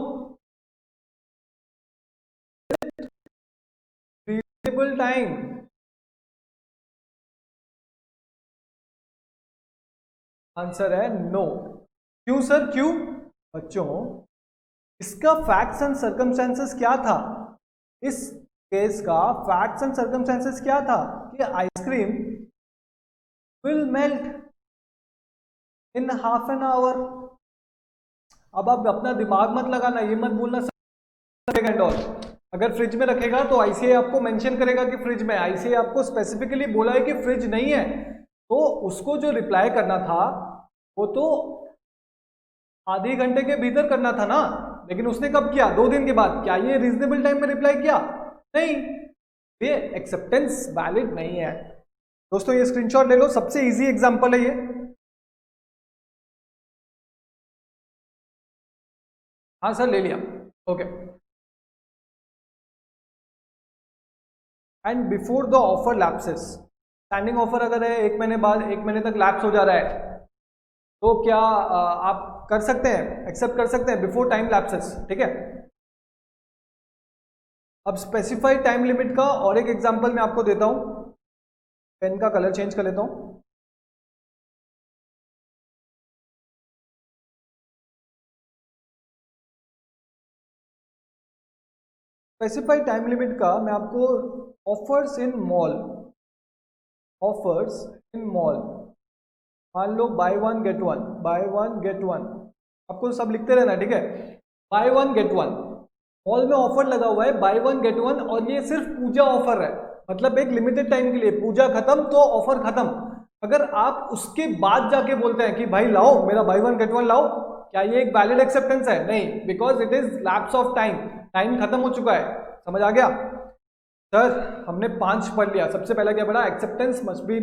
[SPEAKER 1] रीजनेबल टाइम। आंसर है नो। क्यों सर, क्यों? बच्चों, इसका फैक्ट्स एंड सर्कमस्टेंसेस क्या था? इस केस का फैक्ट्स एंड सर्कमस्टेंसेस क्या था कि ice cream will melt in half an hour. अब आप अपना दिमाग मत लगाना, ये मत बोलना एंड ऑल। अगर फ्रिज में रखेगा तो आईसीए आपको मेंशन करेगा कि फ्रिज में, आईसीए आपको स्पेसिफिकली बोला है कि फ्रिज नहीं है, तो उसको जो रिप्लाई करना था वो तो आधे घंटे के भीतर करना था ना। लेकिन उसने कब किया? 2 दिन के बाद। क्या ये रीजनेबल टाइम में रिप्लाई किया? नहीं, ये एक्सेप्टेंस वैलिड नहीं है। दोस्तों ये स्क्रीनशॉट ले लो, सबसे इजी एग्जांपल है ये। हाँ सर ले लिया, okay. And before the offer lapses, standing offer अगर है 1 महीने बाद, 1 महीने तक लैप्स हो जा रहा है, तो क्या आप कर सकते हैं, एक्सेप्ट कर सकते हैं बिफोर टाइम लैप्सेस, ठीक है। अब स्पेसिफाइड टाइम लिमिट का और एक एग्जांपल मैं आपको देता हूं। पेन का कलर चेंज कर लेता हूं। स्पेसिफाइड टाइम लिमिट का मैं आपको ऑफर्स इन मॉल, ऑफर्स इन मॉल, मान लो बाय 1 गेट 1, बाय 1 गेट 1, आपको सब लिखते रहना, ठीक है। बाय 1 गेट 1, मॉल में ऑफर लगा हुआ है बाय 1 गेट 1, और ये सिर्फ पूजा ऑफर है, मतलब एक लिमिटेड टाइम के लिए। पूजा खत्म तो ऑफर खत्म। अगर आप उसके बाद जाके बोलते हैं कि भाई लाओ मेरा बाय 1 गेट 1 लाओ, क्या ये एक वैलिड एक्सेप्टेंस है? नहीं, because it is lapse of time, time खत्म हो चुका है। समझ आ गया? सर हमने 5 पढ़ लिया। सबसे पहला क्या पढ़ा? Acceptance must be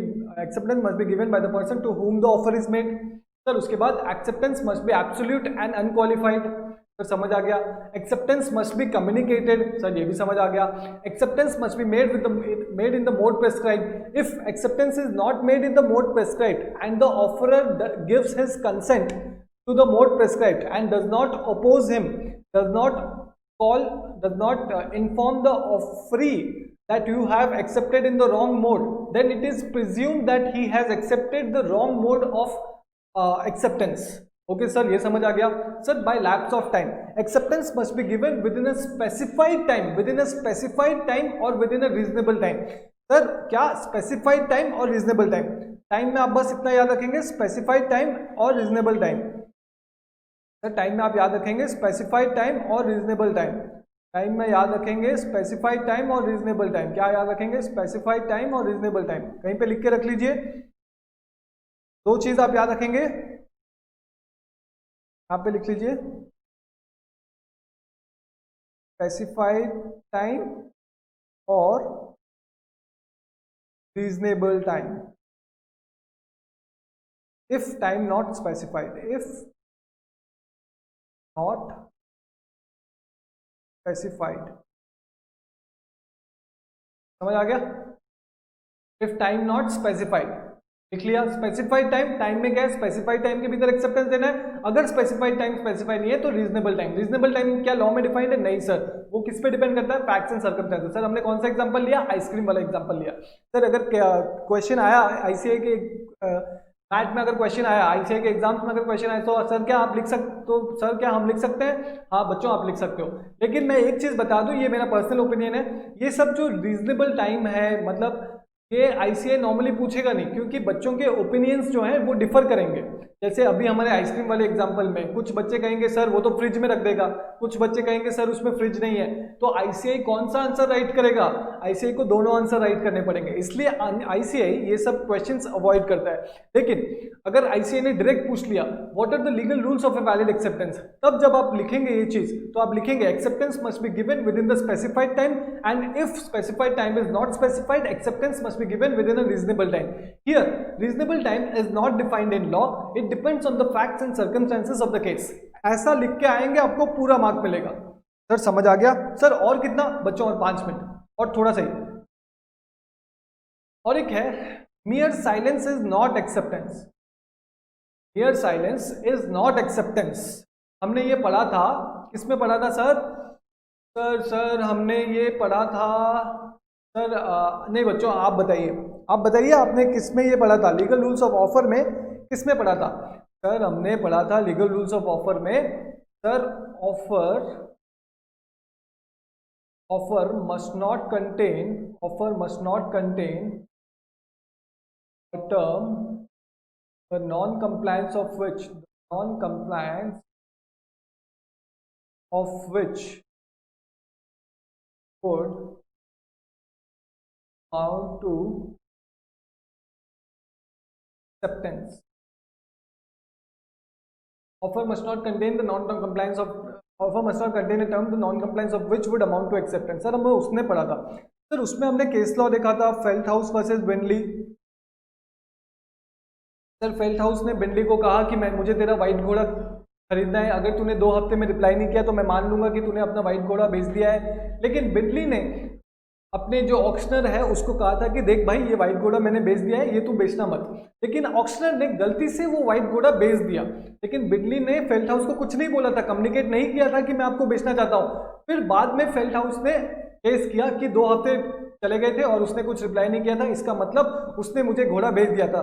[SPEAKER 1] given by the person to whom the offer is made. Sir उसके बाद acceptance must be absolute and unqualified, sir समझ आ गया। Acceptance must be communicated, sir ये भी समझ आ गया। Acceptance must be made in the mode prescribed. If acceptance is not made in the mode prescribed and the offeror gives his consent to the mode prescribed and does not oppose him, does not inform the offeree that you have accepted in the wrong mode, then it is presumed that he has accepted the wrong mode of acceptance. Okay sir, ये समझ आ गया। sir by lapse of time, acceptance must be given within a specified time, within a specified time or within a reasonable time। Sir क्या specified time और reasonable time? Time में आप बस इतना याद रखेंगे, स्पेसिफाइड टाइम और रीजनेबल टाइम। सर टाइम में आप याद रखेंगे स्पेसिफाइड टाइम और रीजनेबल टाइम। टाइम में याद रखेंगे स्पेसिफाइड टाइम और रीजनेबल टाइम। क्या याद रखेंगे? स्पेसिफाइड टाइम और रीजनेबल टाइम। कहीं पे लिख के रख लीजिए, 2 चीज आप याद रखेंगे, यहाँ पे लिख लीजिए, स्पेसिफाइड टाइम और reasonable time. If time not specified, if not specified, समझ आ गया? if time not specified, लिख लिया। स्पेसिफाइड टाइम, टाइम में क्या है? स्पेसिफाइड टाइम के भीतर एक्सेप्टेंस देना है। अगर स्पेसिफाइड टाइम स्पेसिफाइड नहीं है तो रीजनेबल टाइम। रीजनेबल टाइम क्या लॉ में डिफाइंड है? नहीं सर, वो किस पे डिपेंड करता है? Facts and circumstances. सर हमने कौन सा एग्जांपल लिया? आइसक्रीम वाला एग्जांपल लिया। सर अगर क्वेश्चन आया आईसीआई के मैथ में, अगर क्वेश्चन आया आईसीआई के एग्जाम्स में, अगर क्वेश्चन आया तो सर क्या आप लिख सकते, तो सर क्या हम लिख सकते हैं? हाँ बच्चों आप लिख सकते हो। लेकिन मैं एक चीज बता दूं, ये मेरा पर्सनल ओपिनियन है, ये सब जो रीजनेबल टाइम है, मतलब ये आईसीआई नॉर्मली पूछेगा नहीं, क्योंकि बच्चों के ओपिनियंस जो हैं वो डिफर करेंगे। जैसे अभी हमारे आइसक्रीम वाले एग्जांपल में कुछ बच्चे कहेंगे सर वो तो फ्रिज में रख देगा, कुछ बच्चे कहेंगे सर उसमें फ्रिज नहीं है। तो आईसीआई कौन सा आंसर राइट करेगा? आईसीआई को दोनों आंसर राइट करने पड़ेंगे, इसलिए आईसीआई ये सब क्वेश्चंस अवॉइड करता है। लेकिन अगर आईसीआई ने डायरेक्ट पूछ लिया what are the legal rules of a valid acceptance, तब जब आप लिखेंगे ये चीज तो आप लिखेंगे acceptance must be given within the specified time and if specified time is not specified acceptance must be given within a reasonable time. Here reasonable time is not defined in law, it depends on the facts and circumstances of the case. ऐसा लिख के आएंगे आपको पूरा mark मिलेगा। Sir समझ आ गया? सर और कितना बच्चों? और 5 मिनट और थोड़ा सा ही। और एक है mere silence is not acceptance, mere silence is not acceptance। हमने ये पढ़ा था, किसमें पढ़ा था सर? सर हमने ये पढ़ा था सर नहीं बच्चों आप बताइए, आप बताइए आपने किसमें ये पढ़ा था? लीगल रूल्स ऑफ ऑफर में किसमें पढ़ा था सर? हमने पढ़ा था लीगल रूल्स ऑफ ऑफर में sir, offer must not contain a term the non-compliance of which would amount to acceptance. Offer must not contain a term the non-compliance of which would amount to acceptance. Sir हमें उसने पढ़ा था sir, उसमें हमने case law देखा था फेल्टहाउस versus Bentley. Sir फेल्टहाउस ने Bentley को कहा कि मुझे तेरा व्हाइट घोड़ा खरीदना है, अगर तूने 2 हफ्ते में रिप्लाई नहीं किया तो मैं मान लूंगा कि तूने अपना व्हाइट घोड़ा बेच दिया है। लेकिन बेंटली ने अपने जो ऑक्शनर है उसको कहा था कि देख भाई ये व्हाइट घोड़ा मैंने बेच दिया है, ये तू बेचना मत। लेकिन ऑक्शनर ने गलती से वो व्हाइट घोड़ा बेच दिया, लेकिन बेंटली ने फेल्टहाउस को कुछ नहीं बोला था, कम्युनिकेट नहीं किया था कि मैं आपको बेचना चाहता हूँ। फिर बाद में फेल्टहाउस ने केस किया कि 2 हफ्ते चले गए थे और उसने कुछ रिप्लाई नहीं किया था, इसका मतलब उसने मुझे घोड़ा बेच दिया था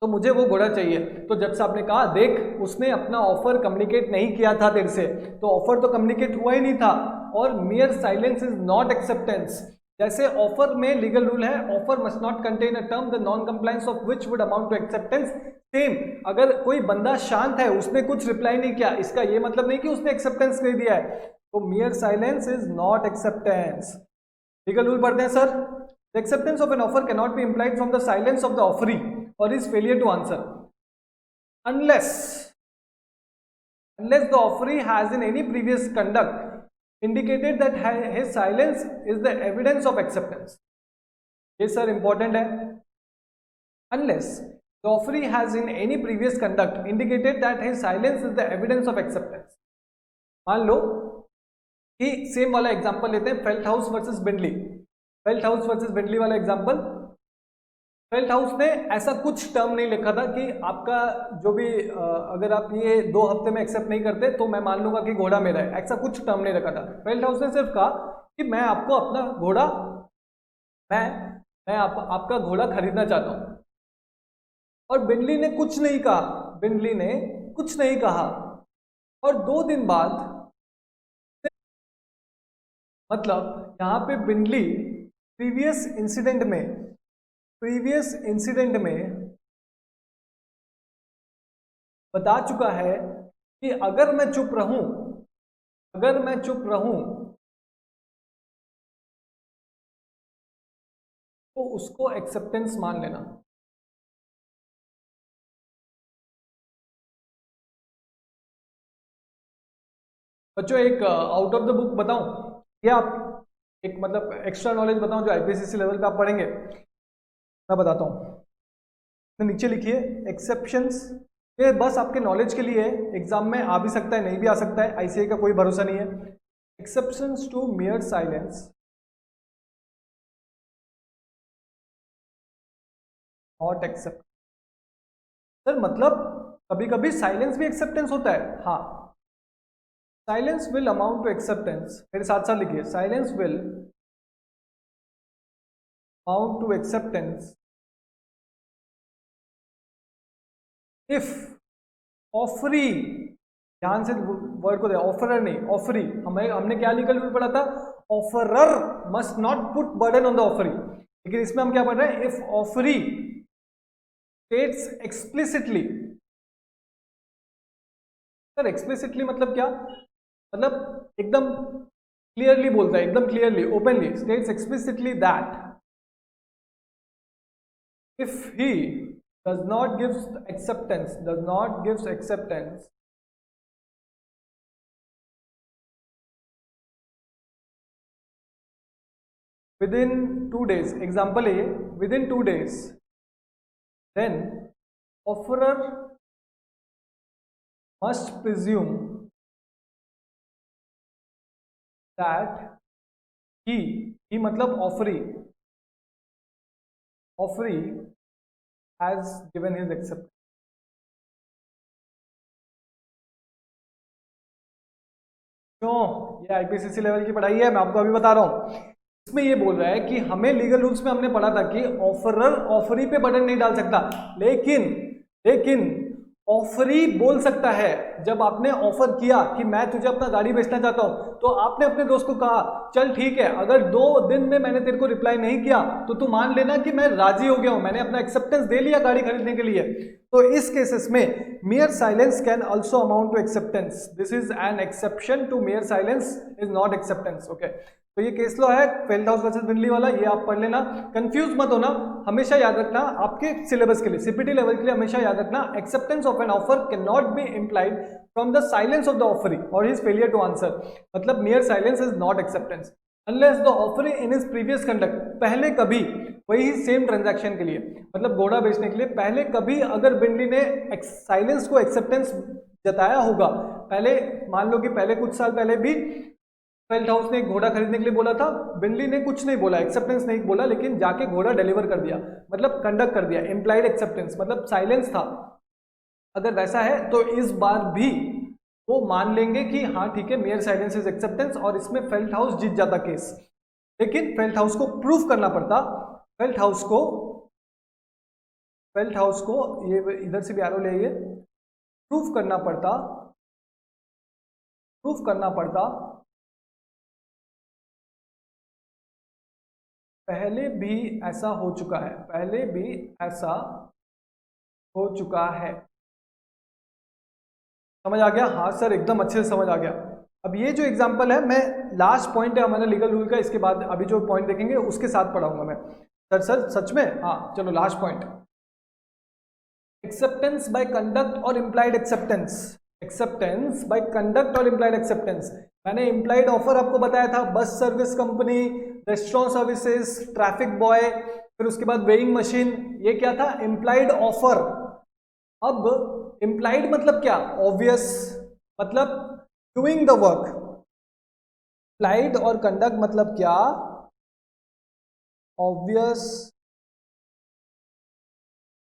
[SPEAKER 1] तो मुझे वो घोड़ा चाहिए। तो जज साहब ने कहा देख उसने अपना ऑफर कम्युनिकेट नहीं किया था तेरे से, तो ऑफर तो कम्युनिकेट हुआ ही नहीं था, और mere silence is not acceptance. जैसे ऑफर में लीगल रूल है offer must not contain a term the non compliance of which would amount to acceptance. Same अगर कोई बंदा शांत है, उसने कुछ रिप्लाई नहीं किया, इसका ये मतलब नहीं कि उसने एक्सेप्टेंस नहीं दिया है, तो मियर silence is not acceptance. Legal rule पढ़ते हैं sir. The acceptance of an offer cannot be implied from the silence of the offeree or his failure to answer unless the offeree has in any previous conduct indicated that his silence is the evidence of acceptance. ये sir important है। Unless the offeree has in any previous conduct indicated that his silence is the evidence of acceptance. मान लो कि same वाला example लेते हैं फेल्टहाउस versus Bentley. फेल्टहाउस versus Bentley वाला example, फेल्टहाउस ने ऐसा कुछ टर्म नहीं लिखा था कि आपका जो भी अगर आप ये 2 हफ्ते में एक्सेप्ट नहीं करते तो मैं मान लूंगा कि घोड़ा मेरा है, ऐसा कुछ टर्म नहीं रखा था। फेल्टहाउस ने सिर्फ कहा कि मैं आपको अपना घोड़ा मैं आपका घोड़ा खरीदना चाहता हूं, और बेंटली ने कुछ नहीं कहा, और 2 दिन बाद मतलब यहां पे बेंटली प्रीवियस इंसिडेंट में बता चुका है कि अगर मैं चुप रहूं तो उसको एक्सेप्टेंस मान लेना। बच्चों एक आउट ऑफ द बुक बताऊं या आप एक मतलब एक्स्ट्रा नॉलेज बताऊं जो आईपीसीसी लेवल पे आप पढ़ेंगे? मैं बताता हूं, तो नीचे लिखिए एक्सेप्शंस। ये बस आपके नॉलेज के लिए है, एग्जाम में आ भी सकता है नहीं भी आ सकता है, आईसीआई का कोई भरोसा नहीं है। Exceptions to mere silence not accept. Sir मतलब कभी कभी साइलेंस भी एक्सेप्टेंस होता है। हाँ, silence will amount to acceptance, मेरे साथ साथ लिखिए silence will amount to acceptance if offeree, ध्यान से वर्ड को दे, ऑफरर नहीं ऑफरी। हमने क्या लीगल रूल पढ़ा था? Offeror must not put burden on the offeree, लेकिन इसमें हम क्या पढ़ रहे हैं? If offeree states explicitly. Sir explicitly मतलब क्या? मतलब एकदम क्लियरली बोलता है, एकदम clearly openly states explicitly that if he does not gives acceptance within 2 days, example है ये, within 2 days, then offerer must presume that he मतलब offeree has given his acceptance। क्यों? ये आईपीसीसी लेवल की पढ़ाई है, मैं आपको अभी बता रहा हूं। इसमें ये बोल रहा है कि हमें लीगल रूल्स में हमने पढ़ा था कि ऑफरर ऑफरी पे बटन नहीं डाल सकता, लेकिन ऑफरी बोल सकता है। जब आपने ऑफर किया कि मैं तुझे अपना गाड़ी बेचना चाहता हूं, तो आपने अपने दोस्त को कहा चल ठीक है, अगर 2 दिन में मैंने तेरे को रिप्लाई नहीं किया तो तू मान लेना कि मैं राजी हो गया हूं, मैंने अपना एक्सेप्टेंस दे लिया गाड़ी खरीदने के लिए। तो इस केसेस में mere silence can also amount to acceptance. This is an exception to mere silence is not acceptance. Okay. तो ये केस लॉ है फेल्डहाउस वर्सेस बिनली वाला, ये आप पढ़ लेना, कंफ्यूज मत होना। हमेशा याद रखना आपके सिलेबस के लिए, सीपीटी लेवल के लिए हमेशा याद रखना, acceptance of an offer can not B implied from the silence of the offeree और हिज फेलियर टू आंसर। मतलब mere silence is not acceptance unless the offer in his previous conduct, पहले कभी वही सेम ट्रांजैक्शन के लिए, मतलब घोड़ा बेचने के लिए पहले कभी अगर बिनली ने साइलेंस को एक्सेप्टेंस जताया होगा, पहले मान लो कि पहले कुछ साल पहले भी फेल्डहाउस ने घोड़ा खरीदने के लिए बोला था, बिनली ने कुछ नहीं बोला, एक्सेप्टेंस नहीं बोला, लेकिन जाके घोड़ा डिलीवर कर दिया, मतलब कंडक्ट कर दिया, इम्प्लाइड एक्सेप्टेंस मतलब साइलेंस था। अगर वैसा है तो इस बार भी वो मान लेंगे कि हाँ ठीक है mere silence is acceptance, और इसमें फेल्डहाउस जीत जाता केस। लेकिन फेल्डहाउस को प्रूफ करना पड़ता, फेल्डहाउस को ये इधर से भी एरो ले, ये प्रूफ करना पड़ता पहले भी ऐसा हो चुका है, समझ आ गया? हाँ सर एकदम अच्छे से समझ आ गया। अब ये जो एग्जांपल है, मैं लास्ट पॉइंट है हमारा लीगल रूल का, इसके बाद अभी जो पॉइंट देखेंगे उसके साथ पढ़ाऊंगा मैं। सर सच में? हाँ चलो last point, acceptance by conduct और इम्प्लाइड एक्सेप्टेंस। मैंने इम्प्लाइड ऑफर आपको बताया था, bus service company, restaurant services, traffic boy, फिर उसके बाद वेइंग मशीन, ये क्या था? Implied offer. अब इम्प्लाइड मतलब क्या? ऑब्वियस, मतलब डूइंग द वर्क। इम्प्लाइड और कंडक्ट मतलब क्या? Obvious,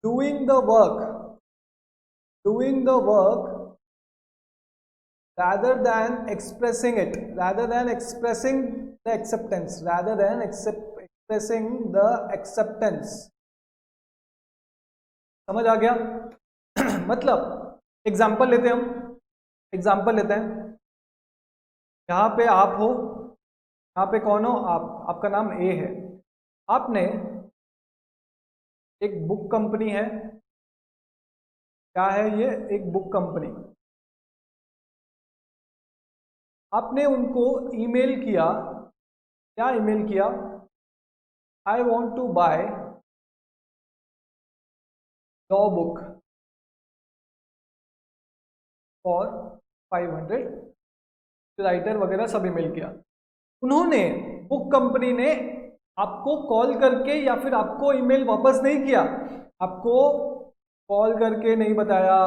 [SPEAKER 1] doing the work rather than expressing the acceptance, expressing the acceptance। समझ आ गया? मतलब एग्जाम्पल लेते हैं, यहाँ पे आप हो, यहाँ पे कौन हो आप, आपका नाम ए है, आपने एक बुक कंपनी है, क्या है ये? एक बुक कंपनी। आपने उनको ईमेल किया, क्या ईमेल किया? I want to buy your book for 500, writer वगैरह सब ईमेल किया। उन्होंने, बुक कंपनी ने आपको कॉल करके या फिर आपको ईमेल वापस नहीं किया, आपको कॉल करके नहीं बताया,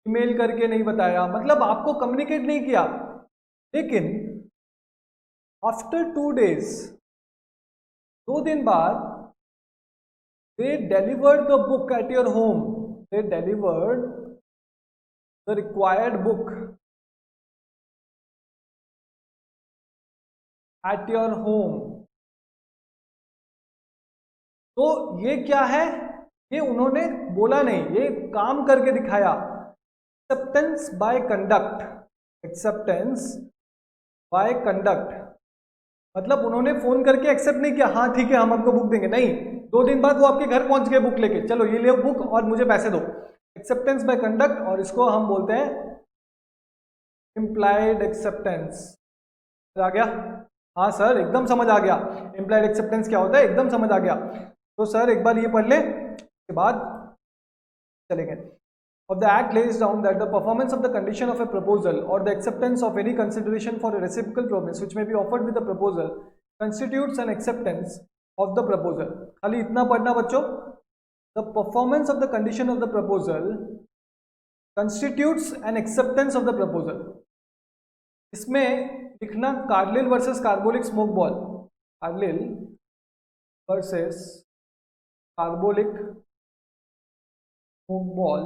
[SPEAKER 1] ईमेल करके नहीं बताया, मतलब आपको कम्युनिकेट नहीं किया। लेकिन आफ्टर 2 days, 2 दिन बाद, they delivered the book at your home, they delivered the required book at your home। तो ये क्या है? ये उन्होंने बोला नहीं, ये काम करके दिखाया। एक्सेप्टेंस बाय कंडक्ट, मतलब उन्होंने फोन करके एक्सेप्ट नहीं किया, हाँ ठीक है हम आपको बुक देंगे, नहीं, 2 दिन बाद वो आपके घर पहुंच गए बुक लेके, चलो ये ले बुक और मुझे पैसे दो। एक्सेप्टेंस बाय कंडक्ट, और इसको हम बोलते हैं इम्प्लाइड एक्सेप्टेंस। आ गया? हाँ सर एकदम समझ आ गया, इम्प्लाइड एक्सेप्टेंस क्या होता है, एकदम समझ आ गया। तो सर एक बार ये पढ़ ले, उसके बाद चलेंगे। Of the act lays down that the performance of the condition of a proposal or the acceptance of any consideration for a reciprocal promise which may be offered with the proposal constitutes an acceptance of the proposal। खाली इतना पढ़ना बच्चों, the performance of the condition of the proposal constitutes an acceptance of the proposal। इसमें लिखना Carlill versus carbolic smoke ball, Carlill versus carbolic smoke ball.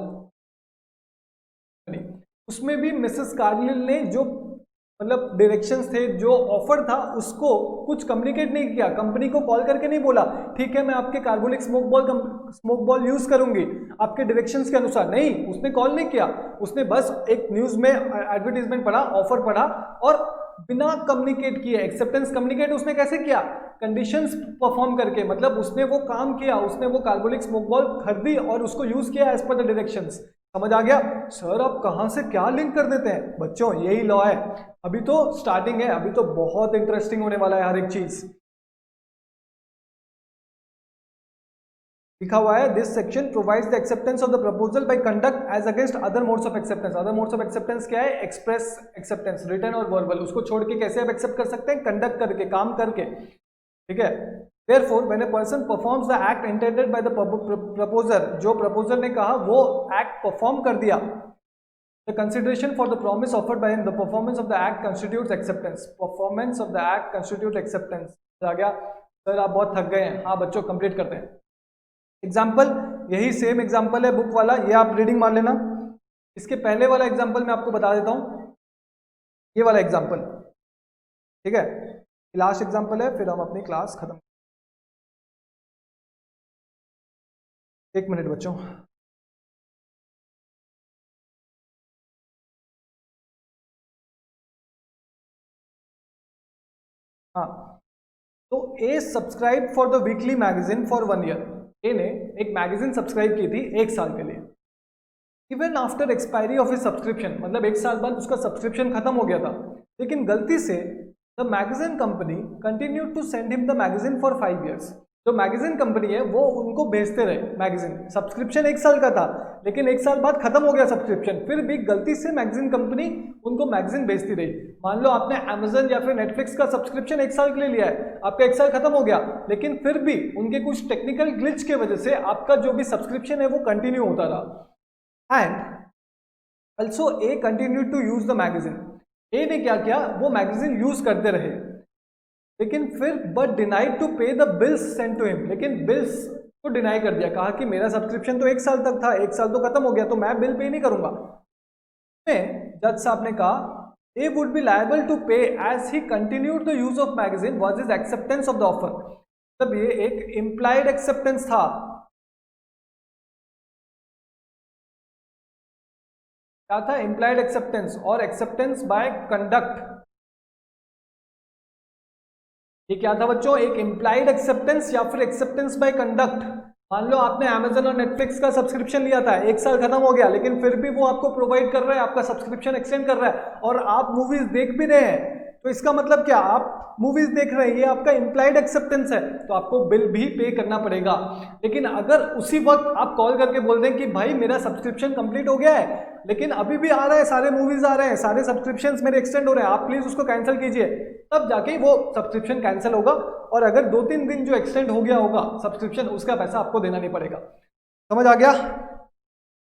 [SPEAKER 1] उसमें भी Mrs Carlill ने जो मतलब डायरेक्शंस थे, जो ऑफर था उसको कुछ कम्युनिकेट नहीं किया, कंपनी को कॉल करके नहीं बोला ठीक है मैं आपके कार्बोनिक स्मोक बॉल यूज करूंगी आपके डायरेक्शंस के अनुसार, नहीं, उसने कॉल नहीं किया, उसने बस एक न्यूज में एडवर्टीजमेंट पढ़ा, ऑफर पढ़ा और बिना कम्युनिकेट किए, एक्सेप्टेंस कम्युनिकेट उसने कैसे किया, कंडीशंस परफॉर्म करके, मतलब उसने वो काम किया, उसने वो कार्बोनिक स्मोक बॉल खरीदी और उसको यूज किया एज पर द डायरेक्शंस। समझ आ गया? सर आप कहां से क्या लिंक कर देते हैं बच्चों, यही लॉ है। अभी तो स्टार्टिंग है, अभी तो बहुत इंटरेस्टिंग होने वाला है हर एक चीज। लिखा हुआ है this section provides the acceptance of the proposal by conduct as against other modes of acceptance. Other modes of acceptance क्या है? एक्सप्रेस एक्सेप्टेंस, रिटन और वर्बल। उसको छोड़ के कैसे आप एक्सेप्ट कर सकते हैं? कंडक्ट करके, काम करके, ठीक है। Therefore, when a person performs the act intended by the proposer, जो प्रपोजर ने कहा वो एक्ट परफॉर्म कर दिया, the consideration for the promise offered by him, the performance of the act constitutes acceptance. Performance of the act constitutes acceptance। आ गया? Sir आप बहुत थक गए हैं, हाँ बच्चों कंप्लीट करते हैं। एग्जाम्पल, यही सेम एग्जाम्पल है बुक वाला, ये आप रीडिंग मार लेना। इसके पहले वाला एग्जाम्पल मैं आपको बता देता हूं, ये वाला एग्जाम्पल, ठीक है, लास्ट एग्जाम्पल है, फिर हम अपनी क्लास खत्म। एक मिनट बच्चों, हाँ, तो A subscribe for the weekly magazine for 1 year. A ने एक मैगजीन सब्सक्राइब की थी 1 साल के लिए। Even after expiry of his subscription, मतलब 1 साल बाद उसका सब्सक्रिप्शन खत्म हो गया था, लेकिन गलती से the magazine company continue to send him the magazine for 5 years. जो मैगजीन कंपनी है वो उनको भेजते रहे मैगजीन, सब्सक्रिप्शन 1 साल का था, लेकिन 1 साल बाद खत्म हो गया सब्सक्रिप्शन, फिर भी गलती से मैगजीन कंपनी उनको मैगजीन भेजती रही। मान लो आपने अमेजन या फिर नेटफ्लिक्स का सब्सक्रिप्शन 1 साल के लिए लिया है, आपका 1 साल खत्म हो गया, लेकिन फिर भी उनके कुछ टेक्निकल ग्लिच के वजह से आपका जो भी सब्सक्रिप्शन है वो कंटिन्यू होता रहा। And also A continue to use the magazine. A ने क्या किया, वो मैगजीन यूज करते रहे, लेकिन फिर but denied to pay the bills sent to him. लेकिन बिल्स को डिनाई कर दिया, कहा कि मेरा सब्सक्रिप्शन तो 1 साल तक था, 1 साल तो खत्म हो गया, तो मैं बिल पे नहीं करूंगा। जज साहब ने कहा A would be liable to pay as he continued the use of magazine was his acceptance of the offer. तब ये एक इंप्लाइड एक्सेप्टेंस था। क्या था? इंप्लाइड एक्सेप्टेंस और एक्सेप्टेंस बाय कंडक्ट। ये क्या था बच्चों? एक इंप्लाइड एक्सेप्टेंस या फिर एक्सेप्टेंस बाय कंडक्ट। मान लो आपने Amazon और Netflix का सब्सक्रिप्शन लिया था, 1 साल खत्म हो गया, लेकिन फिर भी वो आपको प्रोवाइड कर रहा है, आपका सब्सक्रिप्शन एक्सटेंड कर रहा है और आप मूवीज देख भी रहे हैं, तो इसका मतलब क्या? आप मूवीज देख रहे हैं, ये आपका इंप्लाइड एक्सेप्टेंस है, तो आपको बिल भी पे करना पड़ेगा। लेकिन अगर उसी वक्त आप कॉल करके बोल दें कि भाई मेरा सब्सक्रिप्शन कंप्लीट हो गया है, लेकिन अभी भी आ रहा है, सारे मूवीज आ रहे हैं, सारे सब्सक्रिप्शंस मेरे एक्सटेंड हो रहे हैं, आप प्लीज उसको कैंसिल कीजिए, तब जाके वो सब्सक्रिप्शन कैंसिल होगा। और अगर 2-3 दिन जो एक्सटेंड हो गया होगा सब्सक्रिप्शन, उसका पैसा आपको देना नहीं पड़ेगा। समझ आ गया?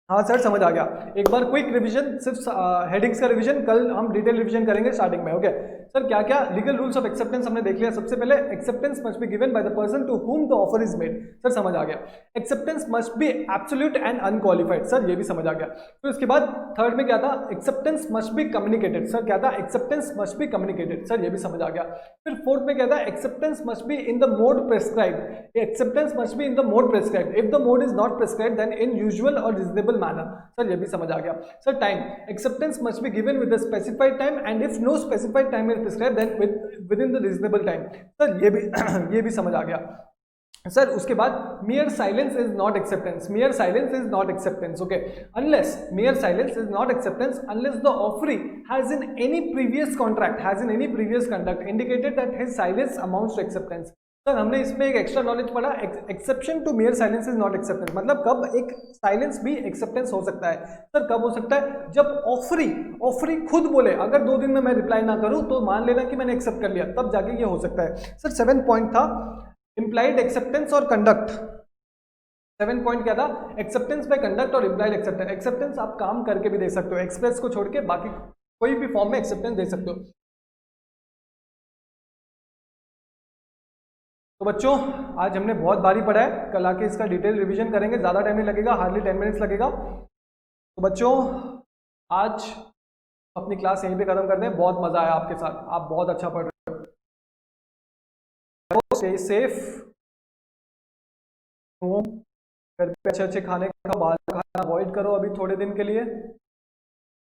[SPEAKER 1] हाँ सर समझ आ गया। एक बार क्विक रिवीजन, सिर्फ हेडिंग्स का रिवीजन, कल हम डिटेल रिवीजन करेंगे स्टार्टिंग में। ओके सर, क्या क्या लीगल रूल्स ऑफ एक्सेप्टेंस हमने देख लिया। सबसे पहले acceptance must be given by the person to whom the offer is made. Sir समझ आ गया। Acceptance must be absolute and unqualified. Sir ये भी समझ आ गया। फिर उसके बाद थर्ड में क्या था? Acceptance must be communicated. Sir क्या था? Acceptance must be communicated. Sir ये भी समझ आ गया। फिर फोर्थ में क्या था? Acceptance must be in the mode prescribed. Acceptance must be in the mode prescribed. If the mode is not prescribed then in usual और रीजनेबल मैनर। सर ये भी समझ आ गया। Sir time, acceptance must be given with the specified time and if no specified time is prescribed then within the reasonable time. Sir ये भी समझ आ गया। सर उसके बाद mere silence is not acceptance. Mere silence is not acceptance. Okay, unless mere silence is not acceptance unless the offeree has in any previous contract, has in any previous conduct indicated that his silence amounts to acceptance. Sir हमने इसमें एक extra knowledge पढ़ा, exception to mere silence is not acceptance. मतलब कब एक silence भी acceptance हो सकता है? सर कब हो सकता है? जब ऑफरी खुद बोले अगर 2 दिन में मैं रिप्लाई ना करूं तो मान लेना कि मैंने एक्सेप्ट कर लिया, तब जाके ये हो सकता है। सर 7 पॉइंट था इम्प्लाइड एक्सेप्टेंस और कंडक्ट। 7 पॉइंट क्या था? एक्सेप्टेंस बाय कंडक्ट और इम्प्लाइड एक्सेप्टेंस। एक्सेप्टेंस आप काम करके भी दे सकते हो, एक्सप्रेस को छोड़ के बाकी कोई भी फॉर्म में एक्सेप्टेंस दे सकते हो। तो बच्चों आज हमने बहुत भारी पढ़ा है, कल आके इसका डिटेल रिवीजन करेंगे, ज़्यादा टाइम नहीं लगेगा, हार्डली 10 मिनट्स लगेगा। तो बच्चों आज अपनी क्लास यहीं पे खत्म करते हैं। बहुत मजा आया आपके साथ, आप बहुत अच्छा पढ़ रहे हो। स्टे सेफ, होम, घर पे अच्छे अच्छे खाने खाओ, बाहर खाना अवॉइड करो अभी थोड़े दिन के लिए।